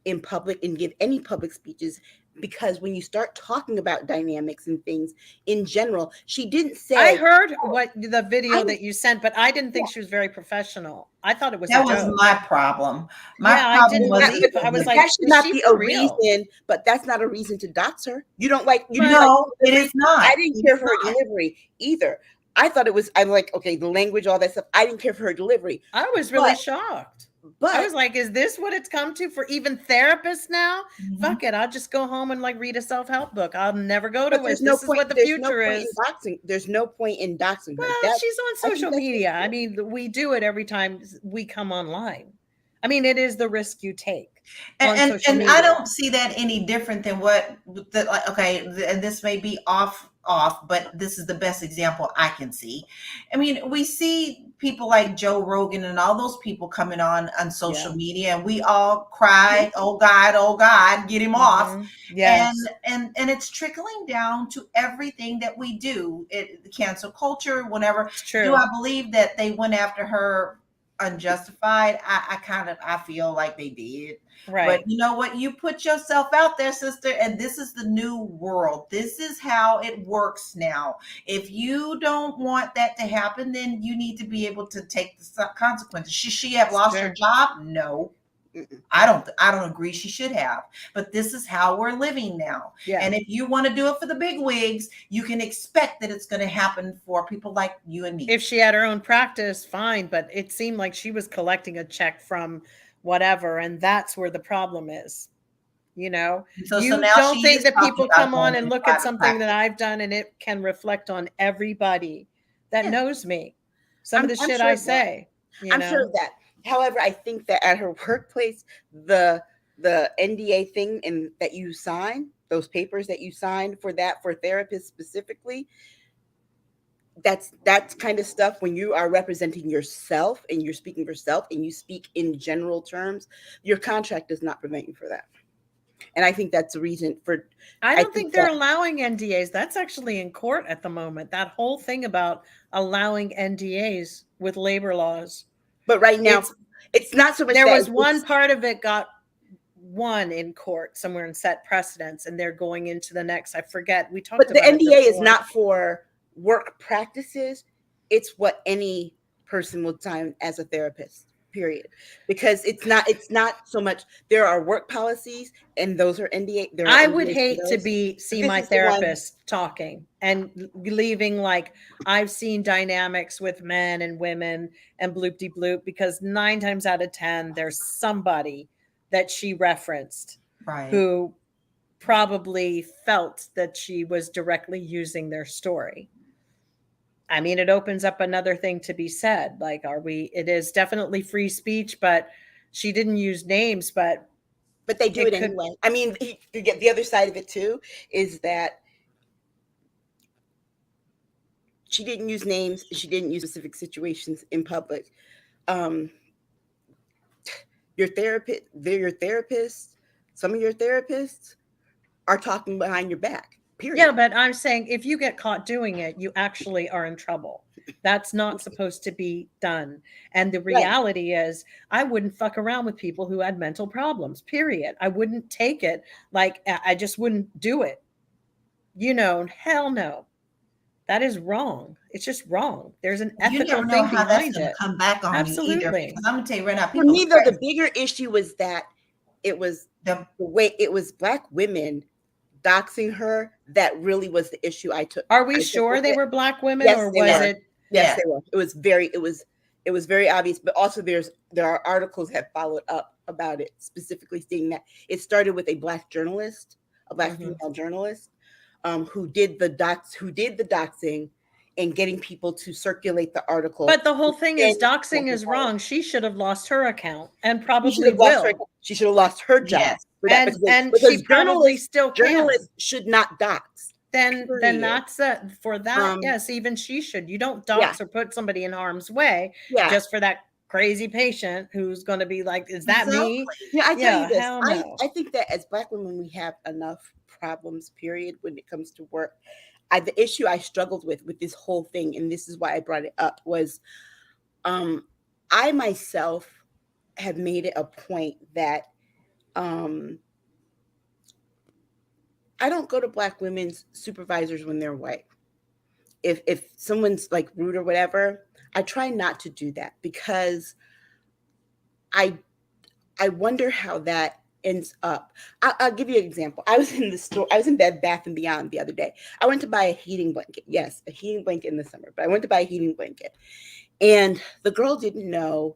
in public and give any public speeches, because when you start talking about dynamics and things in general, she didn't say. I heard the video that you sent, but I didn't think she was very professional. I thought it was that was my problem. I didn't believe. I was like, that should not be a reason, but that's not a reason to dox her. You don't like. It is not. I didn't care for her delivery either. I thought it was. I'm like, okay, the language, all that stuff. I didn't care for her delivery. I was really shocked. But I was like, is this what it's come to for even therapists now? Mm-hmm. Fuck it. I'll just go home and like read a self-help book. I'll never go to it. This is what the future is. There's no point in doxing her. Well, she's on social media. I mean, we do it every time we come online. I mean, it is the risk you take. And I don't see that any different than and this may be off, but this is the best example I can see. I mean, we see people like Joe Rogan and all those people coming on social media, and we all cried, oh God, get him off. Yes. And it's trickling down to everything that we do. The cancel culture, whenever. Do I believe that they went after her unjustified? I feel like they did. Right. But you know what? You put yourself out there, sister, and this is the new world. This is how it works now. If you don't want that to happen, then you need to be able to take the consequences. Should she have lost her job? No. I don't agree she should have. But this is how we're living now. Yeah. And if you want to do it for the big wigs, you can expect that it's going to happen for people like you and me. If she had her own practice, fine. But it seemed like she was collecting a check from whatever, and that's where the problem is. So now don't think that people come on and look at something that I've done and it can reflect on everybody that knows me. Some of the shit I say. I'm sure of that. However, I think that at her workplace, the NDA thing that you sign, those papers that you signed for therapists specifically, that's kind of stuff when you are representing yourself and you're speaking for yourself and you speak in general terms, your contract does not prevent you for that. And I think that's the reason for. I don't think they're allowing NDAs. That's actually in court at the moment. That whole thing about allowing NDAs with labor laws. But right now, it's not so much. There was one part of it got won in court somewhere and set precedents, and they're going into the next. I forget. We talked about. But the NDA is not for work practices. It's what any person will sign as a therapist. Period. Because it's not so much. There are work policies, and those are NDA. I would hate to see my therapist talking and leaving like I've seen dynamics with men and women and bloop-de-bloop, because 9 times out of 10 there's somebody that she referenced who probably felt that she was directly using their story. I mean, it opens up another thing to be said. Like, it is definitely free speech, but she didn't use names. But But they do it anyway. I mean, you get the other side of it too, is that she didn't use names. She didn't use specific situations in public. Your therapist, they're your therapist. Some of your therapists are talking behind your back. Period. Yeah, but I'm saying if you get caught doing it, you actually are in trouble. That's not supposed to be done. And the reality is, I wouldn't fuck around with people who had mental problems, period. I wouldn't take it. Like, I just wouldn't do it. You know, hell no. That is wrong. It's just wrong. There's an ethical thing behind it. Come back on you either. Because I'm gonna tell you right now, for me though, the bigger issue was that it was the way it was Black women doxing her that really was the issue I took. Are we sure they were Black women, or was it? Yes, they were. It was very obvious, but also there are articles that followed up about it, specifically stating that it started with a Black journalist, a Black female journalist, who did the doxing and getting people to circulate the article. But the whole thing is doxing is wrong. She should have lost her account and probably will. She should have lost her job. Yes. And she probably still can. Journalists should not dox. Then that's for that. Yes, even she should. You don't dox or put somebody in harm's way just for that crazy patient who's going to be like, is that me? Yeah, I tell you this. I think that as Black women, we have enough problems, period, when it comes to work. The issue I struggled with this whole thing, and this is why I brought it up, was I myself have made it a point that I don't go to Black women's supervisors when they're white. If someone's like rude or whatever, I try not to do that, because I wonder how that ends up. I'll give you an example. I was in the store. I was in Bed Bath & Beyond the other day. I went to buy a heating blanket. Yes, a heating blanket in the summer, but I went to buy a heating blanket. And the girl didn't know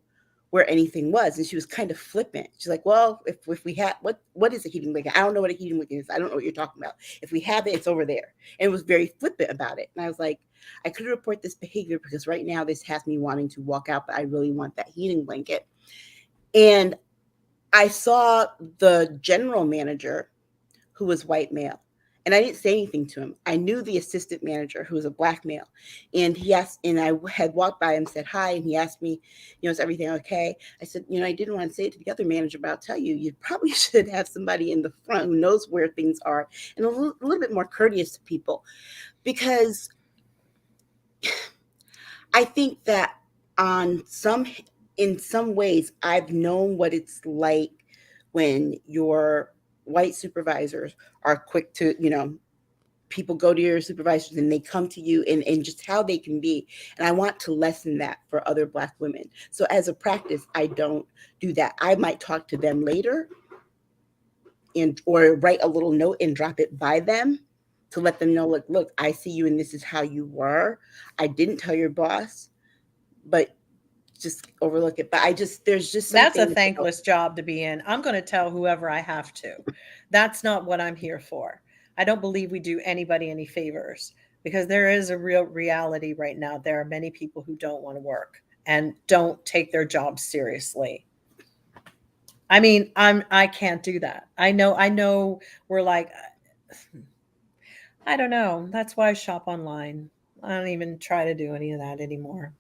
where anything was. And she was kind of flippant. She's like, well, if we have, what is a heating blanket? I don't know what a heating blanket is. I don't know what you're talking about. If we have it, it's over there. And it was very flippant about it. And I was like, I could report this behavior because right now this has me wanting to walk out, but I really want that heating blanket. And I saw the general manager, who was white male, and I didn't say anything to him. I knew the assistant manager, who was a Black male, and he asked, and I had walked by him, said hi, and he asked me, is everything okay? I said, I didn't want to say it to the other manager, but I'll tell you, you probably should have somebody in the front who knows where things are and a little bit more courteous to people, because I think that in some ways, I've known what it's like when your white supervisors are quick to, people go to your supervisors and they come to you and just how they can be. And I want to lessen that for other Black women. So as a practice, I don't do that. I might talk to them later or write a little note and drop it by them to let them know, look, I see you and this is how you were. I didn't tell your boss, but just overlook it. But there's just that's a thankless job to be in. I'm going to tell whoever I have to. That's not what I'm here for. I don't believe we do anybody any favors, because there is a real reality right now. There are many people who don't want to work and don't take their jobs seriously. I mean, I can't do that. I know we're like, I don't know. That's why I shop online. I don't even try to do any of that anymore.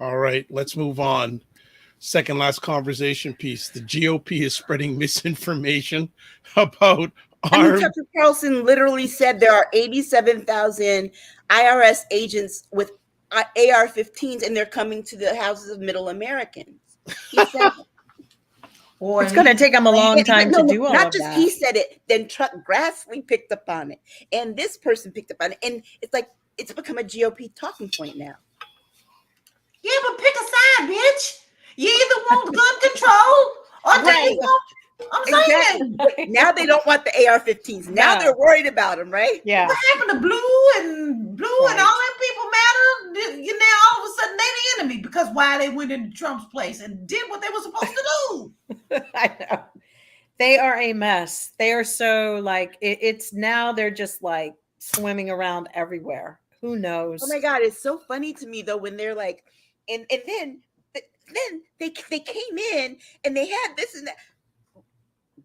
All right, let's move on. Second last conversation piece. The GOP is spreading misinformation about armed. Tucker Carlson literally said there are 87,000 IRS agents with AR-15s, and they're coming to the houses of middle Americans. He said, it's going to take them a long time to do all of that. Not just he said it, then Chuck Grassley picked up on it, and this person picked up on it, and it's like it's become a GOP talking point now. Yeah, but pick a side, bitch. You either want gun control or they want. I'm saying. Exactly. Now they don't want the AR-15s. Now they're worried about them, right? Yeah. What happened to blue and all them people matter? Now all of a sudden they the enemy because why they went into Trump's place and did what they were supposed to do. I know. They are a mess. They are so like it's now they're just like swimming around everywhere. Who knows? Oh my God, it's so funny to me though when they're like. And then they came in and they had this and that.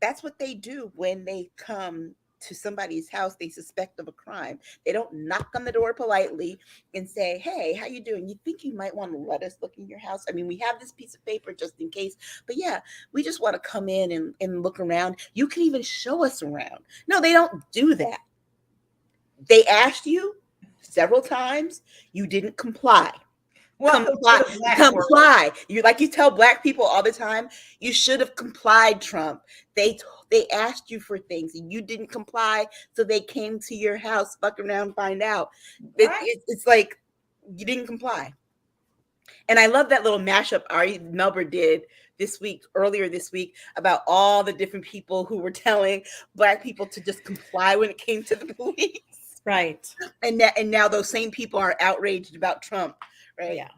that's what they do when they come to somebody's house they suspect of a crime. They don't knock on the door politely and say, hey, how you doing? You think you might want to let us look in your house? I mean, we have this piece of paper just in case, but yeah, we just want to come in and look around. You can even show us around. No, they don't do that. They asked you several times. You didn't comply. Comply. You tell black people all the time, you should have complied, Trump. They asked you for things and you didn't comply, so they came to your house, fuck around, find out. It's like you didn't comply. And I love that little mashup Ari Melber did earlier this week, about all the different people who were telling black people to just comply when it came to the police. Right. And now those same people are outraged about Trump. Right. Yeah.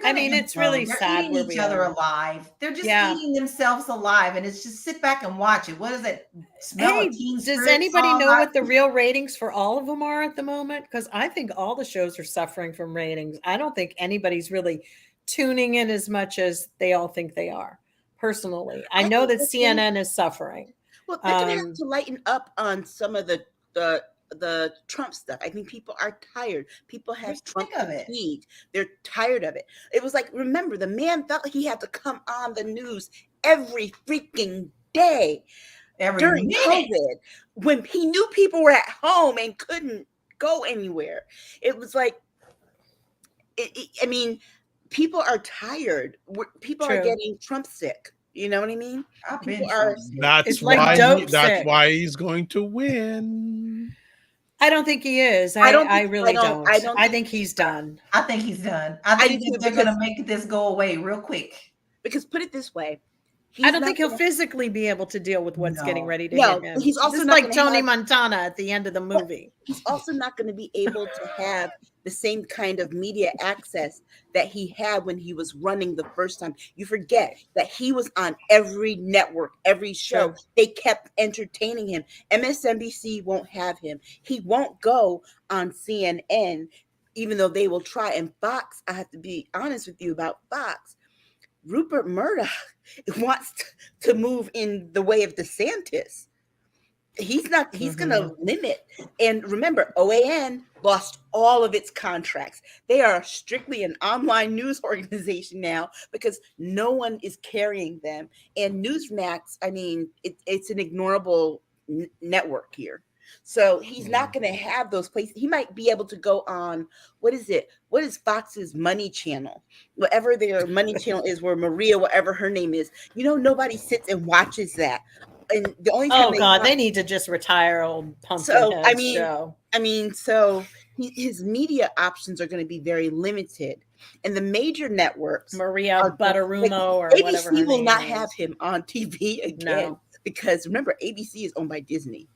I mean, it's really sad. They're eating each other alive. They're just eating themselves alive, and it's just sit back and watch it. What is it? Hey, does anybody know what the real ratings for all of them are at the moment? Because I think all the shows are suffering from ratings. I don't think anybody's really tuning in as much as they all think they are. Personally, I know that CNN is suffering. Well, they're going to have to lighten up on some of the Trump stuff. I think people are tired. People have Trump fatigue. They're tired of it. It was like, remember, the man felt like he had to come on the news every freaking day during COVID, when he knew people were at home and couldn't go anywhere. It was like, I mean, people are tired. People are getting Trump sick. You know what I mean? That's why he's going to win. I don't think he is. I really don't. I think he's done. I think he's done. I think they're going to make this go away real quick. Because put it this way, I don't think he'll physically be able to deal with what's getting ready to hit him. He's also just like Tony Montana at the end of the movie. He's also not going to be able to have the same kind of media access that he had when he was running the first time. You forget that he was on every network, every show. Sure. They kept entertaining him. MSNBC won't have him. He won't go on CNN, even though they will try. And Fox, I have to be honest with you about Fox. Rupert Murdoch wants to move in the way of DeSantis. He's going to limit. And remember, OAN lost all of its contracts. They are strictly an online news organization now because no one is carrying them. And Newsmax, I mean, it's an ignorable network here. So he's not going to have those places. He might be able to go on, what is Fox's money channel? Whatever their money channel is, where Maria, whatever her name is, nobody sits and watches that. And the only time they need to just retire old Pumpkinhead show. So his media options are going to be very limited. And the major networks, Maria Butterumo or ABC whatever her will name not is. have him on TV again because remember, ABC is owned by Disney.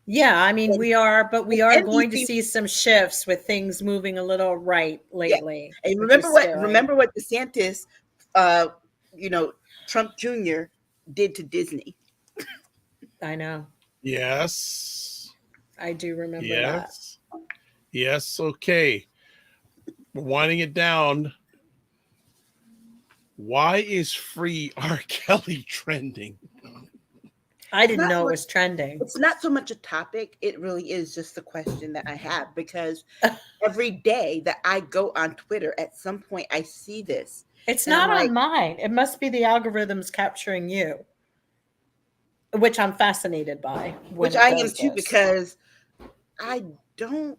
Yeah, I mean, we are going to see some shifts with things moving a little right lately. Yeah. And remember what DeSantis, Trump Jr. did to Disney. I know. Yes. I do remember that. Yes, okay. We're winding it down. Why is Free R. Kelly trending? I didn't know it was trending. It's not so much a topic. It really is just a question that I have because every day that I go on Twitter, at some point I see this. It's not on mine. It must be the algorithms capturing you, which I'm fascinated by. Which I am too, because I don't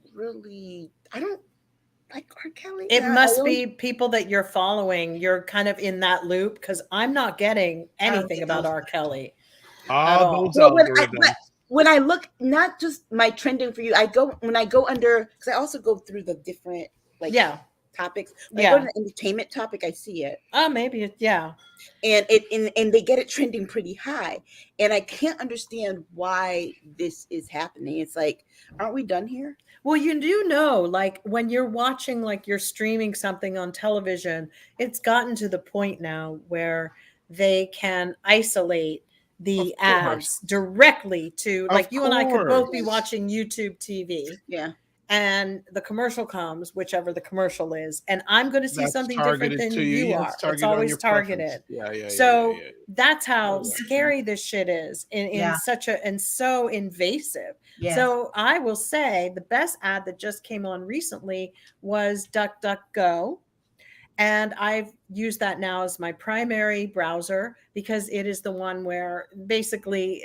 like R. Kelly. It must be people that you're following. You're kind of in that loop because I'm not getting anything about R. Kelly. When I look, not just my trending for you, when I go under, because I also go through the different topics. When I go to the entertainment topic, I see it. Maybe and they get it trending pretty high, and I can't understand why this is happening. It's like, aren't we done here? Well, you do know, like when you're watching, like you're streaming something on television, it's gotten to the point now where they can isolate the ads directly to, like you and I could both be watching YouTube TV. Yeah. and the commercial comes, whichever the commercial is, and I'm going to see That's something different targeted than to you. you Yeah, are. It's targeted on always your preference. targeted. Yeah. So Yeah. that's how Yeah. scary this shit is, in Yeah. such a, and so invasive. Yes. So I will say the best ad that just came on recently was DuckDuckGo. And I've used that now as my primary browser because it is the one where basically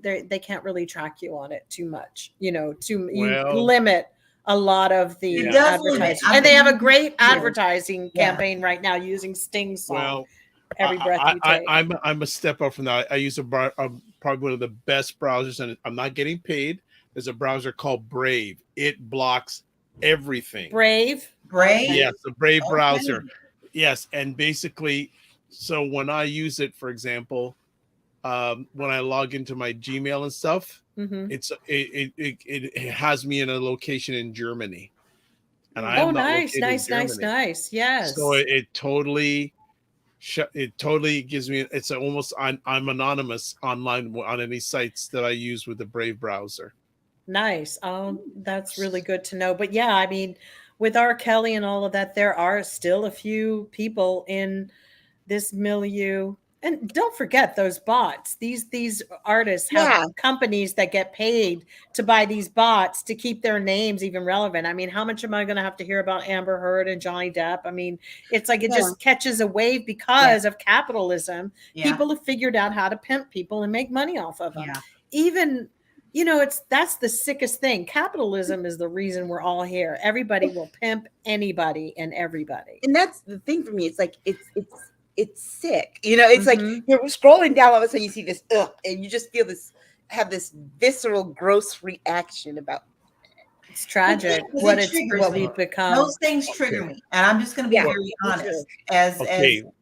they can't really track you on it too much. You Well, limit a lot of the It does limit. advertising. I've And they been have a using great it, yeah. advertising Yeah. campaign right now using Sting song. well, Every breath you take. I'm a step up from that. I use probably one of the best browsers, and I'm not getting paid. There's a browser called Brave. It blocks everything. Brave. Yes, the Brave Okay. browser. Yes, and basically, so when I use it, for example, when I log into my Gmail and stuff, Mm-hmm. it has me in a location in Germany, and I Oh, am not nice, located in nice, nice, Germany. nice. Yes. So it totally gives me. It's almost I'm anonymous online on any sites that I use with the Brave browser. Nice. Oh, that's really good to know. But yeah, I mean, with R. Kelly and all of that, there are still a few people in this milieu. And don't forget those bots. These artists have Yeah. companies that get paid to buy these bots to keep their names even relevant. I mean, how much am I going to have to hear about Amber Heard and Johnny Depp? I mean, it's like it Yeah. just catches a wave because of capitalism. Yeah. People have figured out how to pimp people and make money off of them. Yeah. Even that's the sickest thing. Capitalism is the reason we're all here. Everybody will pimp anybody and everybody. And that's the thing for me. It's like it's sick. It's like Mhm. you're scrolling down, all of a sudden you see this, and you just have this visceral, gross reaction about. It's tragic It triggers what me. we've become. Those things trigger me, and I'm just going to be Yeah, very me honest. too.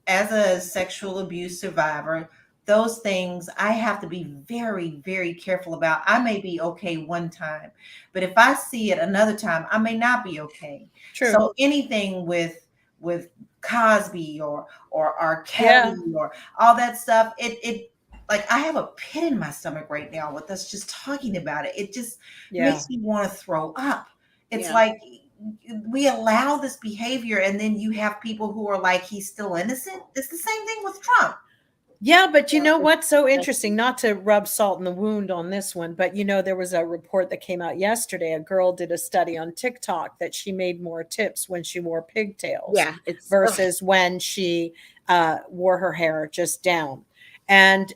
As a sexual abuse survivor, those things I have to be very, very careful about. I may be okay one time, but if I see it another time, I may not be okay. True. So anything with Cosby or R. Kelly or all that stuff, it like I have a pit in my stomach right now with us just talking about it. It just makes me want to throw up. It's like we allow this behavior, and then you have people who are like, he's still innocent. It's the same thing with Trump. Yeah, but you know what's so interesting? Not to rub salt in the wound on this one, but there was a report that came out yesterday. A girl did a study on TikTok that she made more tips when she wore pigtails versus when she wore her hair just down. And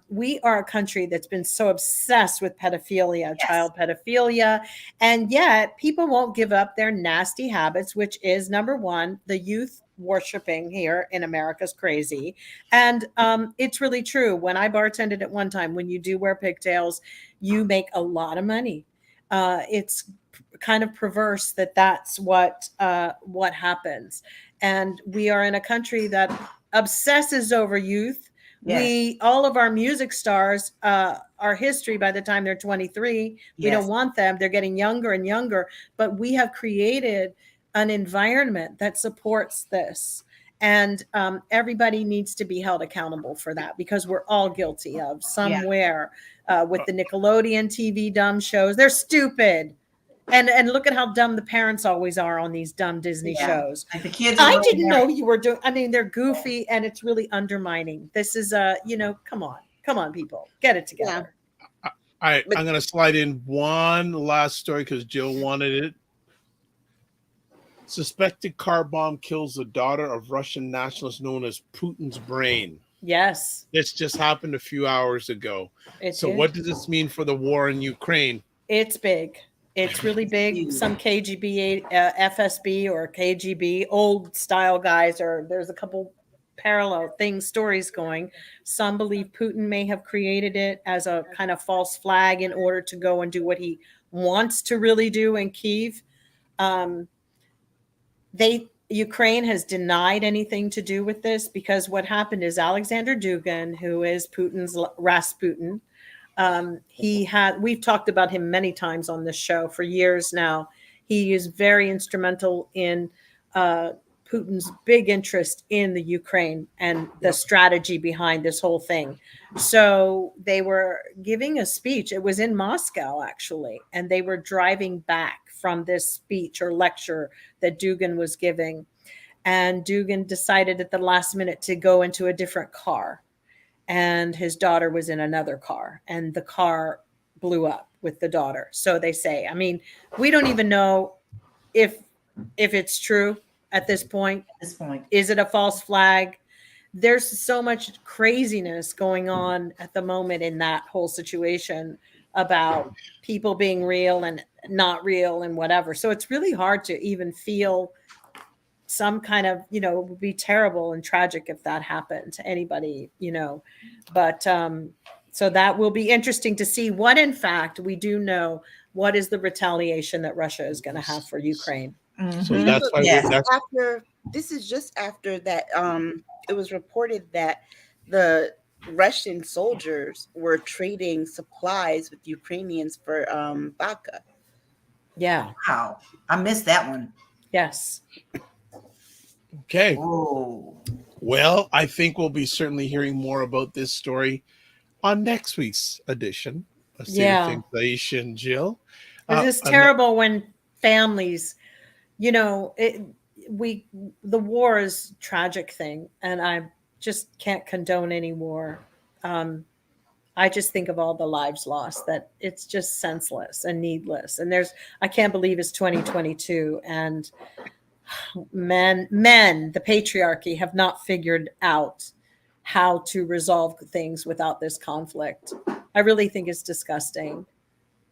we are a country that's been so obsessed with pedophilia, child pedophilia, and yet people won't give up their nasty habits, which is number one, the youth worshiping here in America's crazy. And it's really true. When I bartended at one time, when you do wear pigtails, you make a lot of money. It's kind of perverse that's what happens. And we are in a country that obsesses over youth. All of our music stars, our history by the time they're 23, we don't want them. They're getting younger and younger, but we have created an environment that supports this. And everybody needs to be held accountable for that because we're all guilty of somewhere with the Nickelodeon TV dumb shows. They're stupid. And look at how dumb the parents always are on these dumb Disney shows. Like the kids. I didn't know you were doing. I mean, they're goofy and it's really undermining. This is come on, people, get it together. All right, I'm going to slide in one last story because Jill wanted it. Suspected car bomb kills the daughter of Russian nationalist known as Putin's brain. Yes. This just happened a few hours ago. What does this mean for the war in Ukraine? It's big. It's really big. Some KGB, FSB or KGB, old style guys there's a couple parallel stories going. Some believe Putin may have created it as a kind of false flag in order to go and do what he wants to really do in Kyiv. Ukraine has denied anything to do with this because what happened is Alexander Dugin, who is Putin's Rasputin, we've talked about him many times on this show for years now. He is very instrumental in Putin's big interest in the Ukraine and the strategy behind this whole thing. So they were giving a speech. It was in Moscow, actually, and they were driving back from this speech or lecture that Dugin was giving. And Dugin decided at the last minute to go into a different car. And his daughter was in another car, and the car blew up with the daughter. So they say, I mean, we don't even know if it's true at this point. At this point, is it a false flag? There's so much craziness going on at the moment in that whole situation about people being real and not real and whatever. So it's really hard to even feel some kind of, it would be terrible and tragic if that happened to anybody, but so that will be interesting to see what, in fact, we do know. What is the retaliation that Russia is going to have for Ukraine? So that's why this is just after that. It was reported that the Russian soldiers were trading supplies with Ukrainians for vodka. Yeah. Wow, I missed that one. Yes. Okay. Oh. Well, I think we'll be certainly hearing more about this story on next week's edition of State of Things, Aisha and Jill. It is terrible when families, the war is a tragic thing, and I just can't condone any war. I just think of all the lives lost, that it's just senseless and needless. And I can't believe it's 2022 and men, the patriarchy, have not figured out how to resolve things without this conflict. I really think it's disgusting.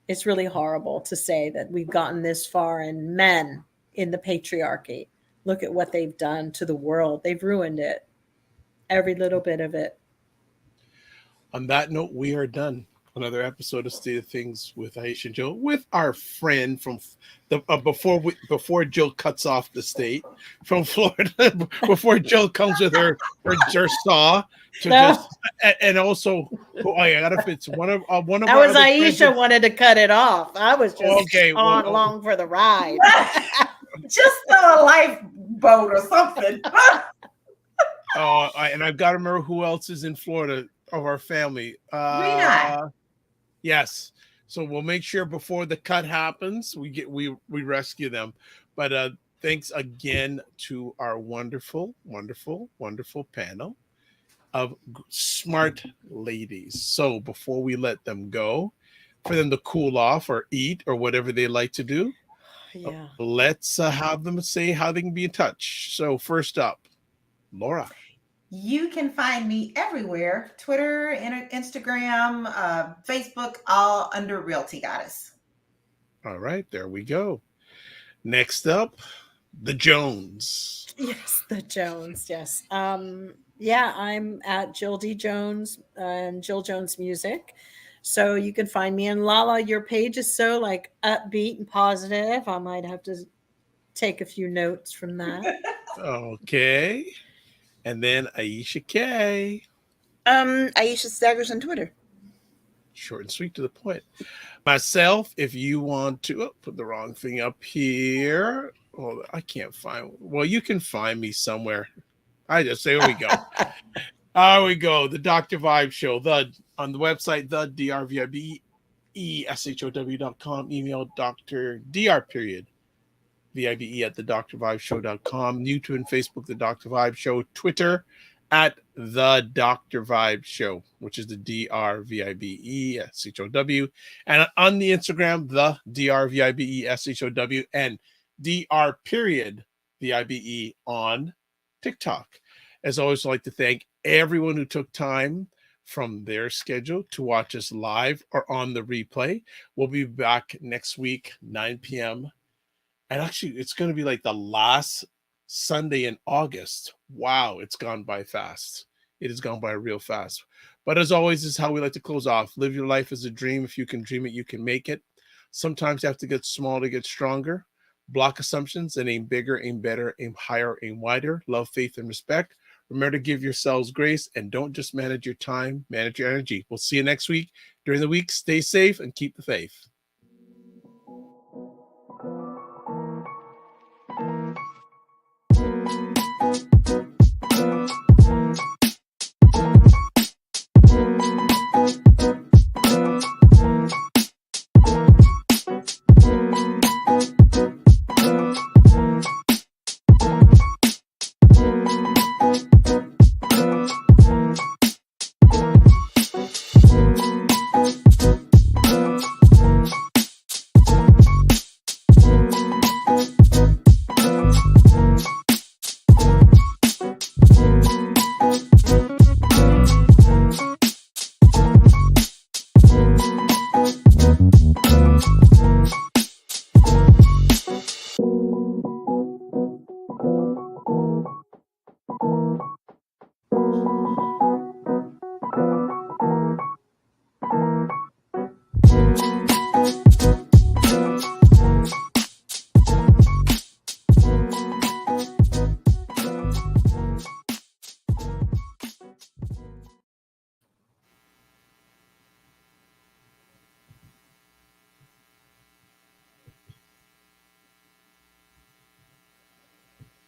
It's really horrible to say that we've gotten this far, and men in the patriarchy, look at what they've done to the world. They've ruined it, every little bit of it. On that note, we are done. Another episode of State of Things with Aisha and Jill, with our friend from the before Jill cuts off the state from Florida, before Jill comes with her saw to just, and also I got to fit one of that was Aisha wanted to cut it off. I was just along for the ride. Just a lifeboat or something. And I've got to remember who else is in Florida of our family. Rena. Yes. So we'll make sure before the cut happens, we rescue them. But thanks again to our wonderful, wonderful, wonderful panel of smart ladies. So before we let them go, for them to cool off or eat or whatever they like to do, let's have them say how they can be in touch. So first up, Laura. You can find me everywhere: Twitter, Instagram, Facebook, all under Realty Goddess. All right, there we go. Next up, the Jones. Yes, the Jones. Yes. I'm at Jill D. Jones and Jill Jones Music. So you can find me. And Lala, your page is so upbeat and positive. I might have to take a few notes from that. Okay. And then Aisha K. Aisha Staggers on Twitter. Short and sweet to the point. Myself, if you want to put the wrong thing up here. Oh, I can't find. Well, you can find me somewhere. There we go. There we go. The Dr. Vibe Show. On the website, the drvibeshow.com. Email Dr. Dr. VIBE at the drvibeshow.com. YouTube and Facebook, the Dr. Vibe Show. Twitter at the Dr. Vibe Show, which is the DRVIBESHOW. And on the Instagram, the DRVIBESHOW and DR.VIBE on TikTok. As always, I'd like to thank everyone who took time from their schedule to watch us live or on the replay. We'll be back next week, 9 p.m. And actually, it's going to be the last Sunday in August. Wow, it's gone by fast. It has gone by real fast. But as always, this is how we like to close off. Live your life as a dream. If you can dream it, you can make it. Sometimes you have to get small to get stronger. Block assumptions and aim bigger, aim better, aim higher, aim wider. Love, faith, and respect. Remember to give yourselves grace and don't just manage your time, manage your energy. We'll see you next week. During the week, stay safe and keep the faith.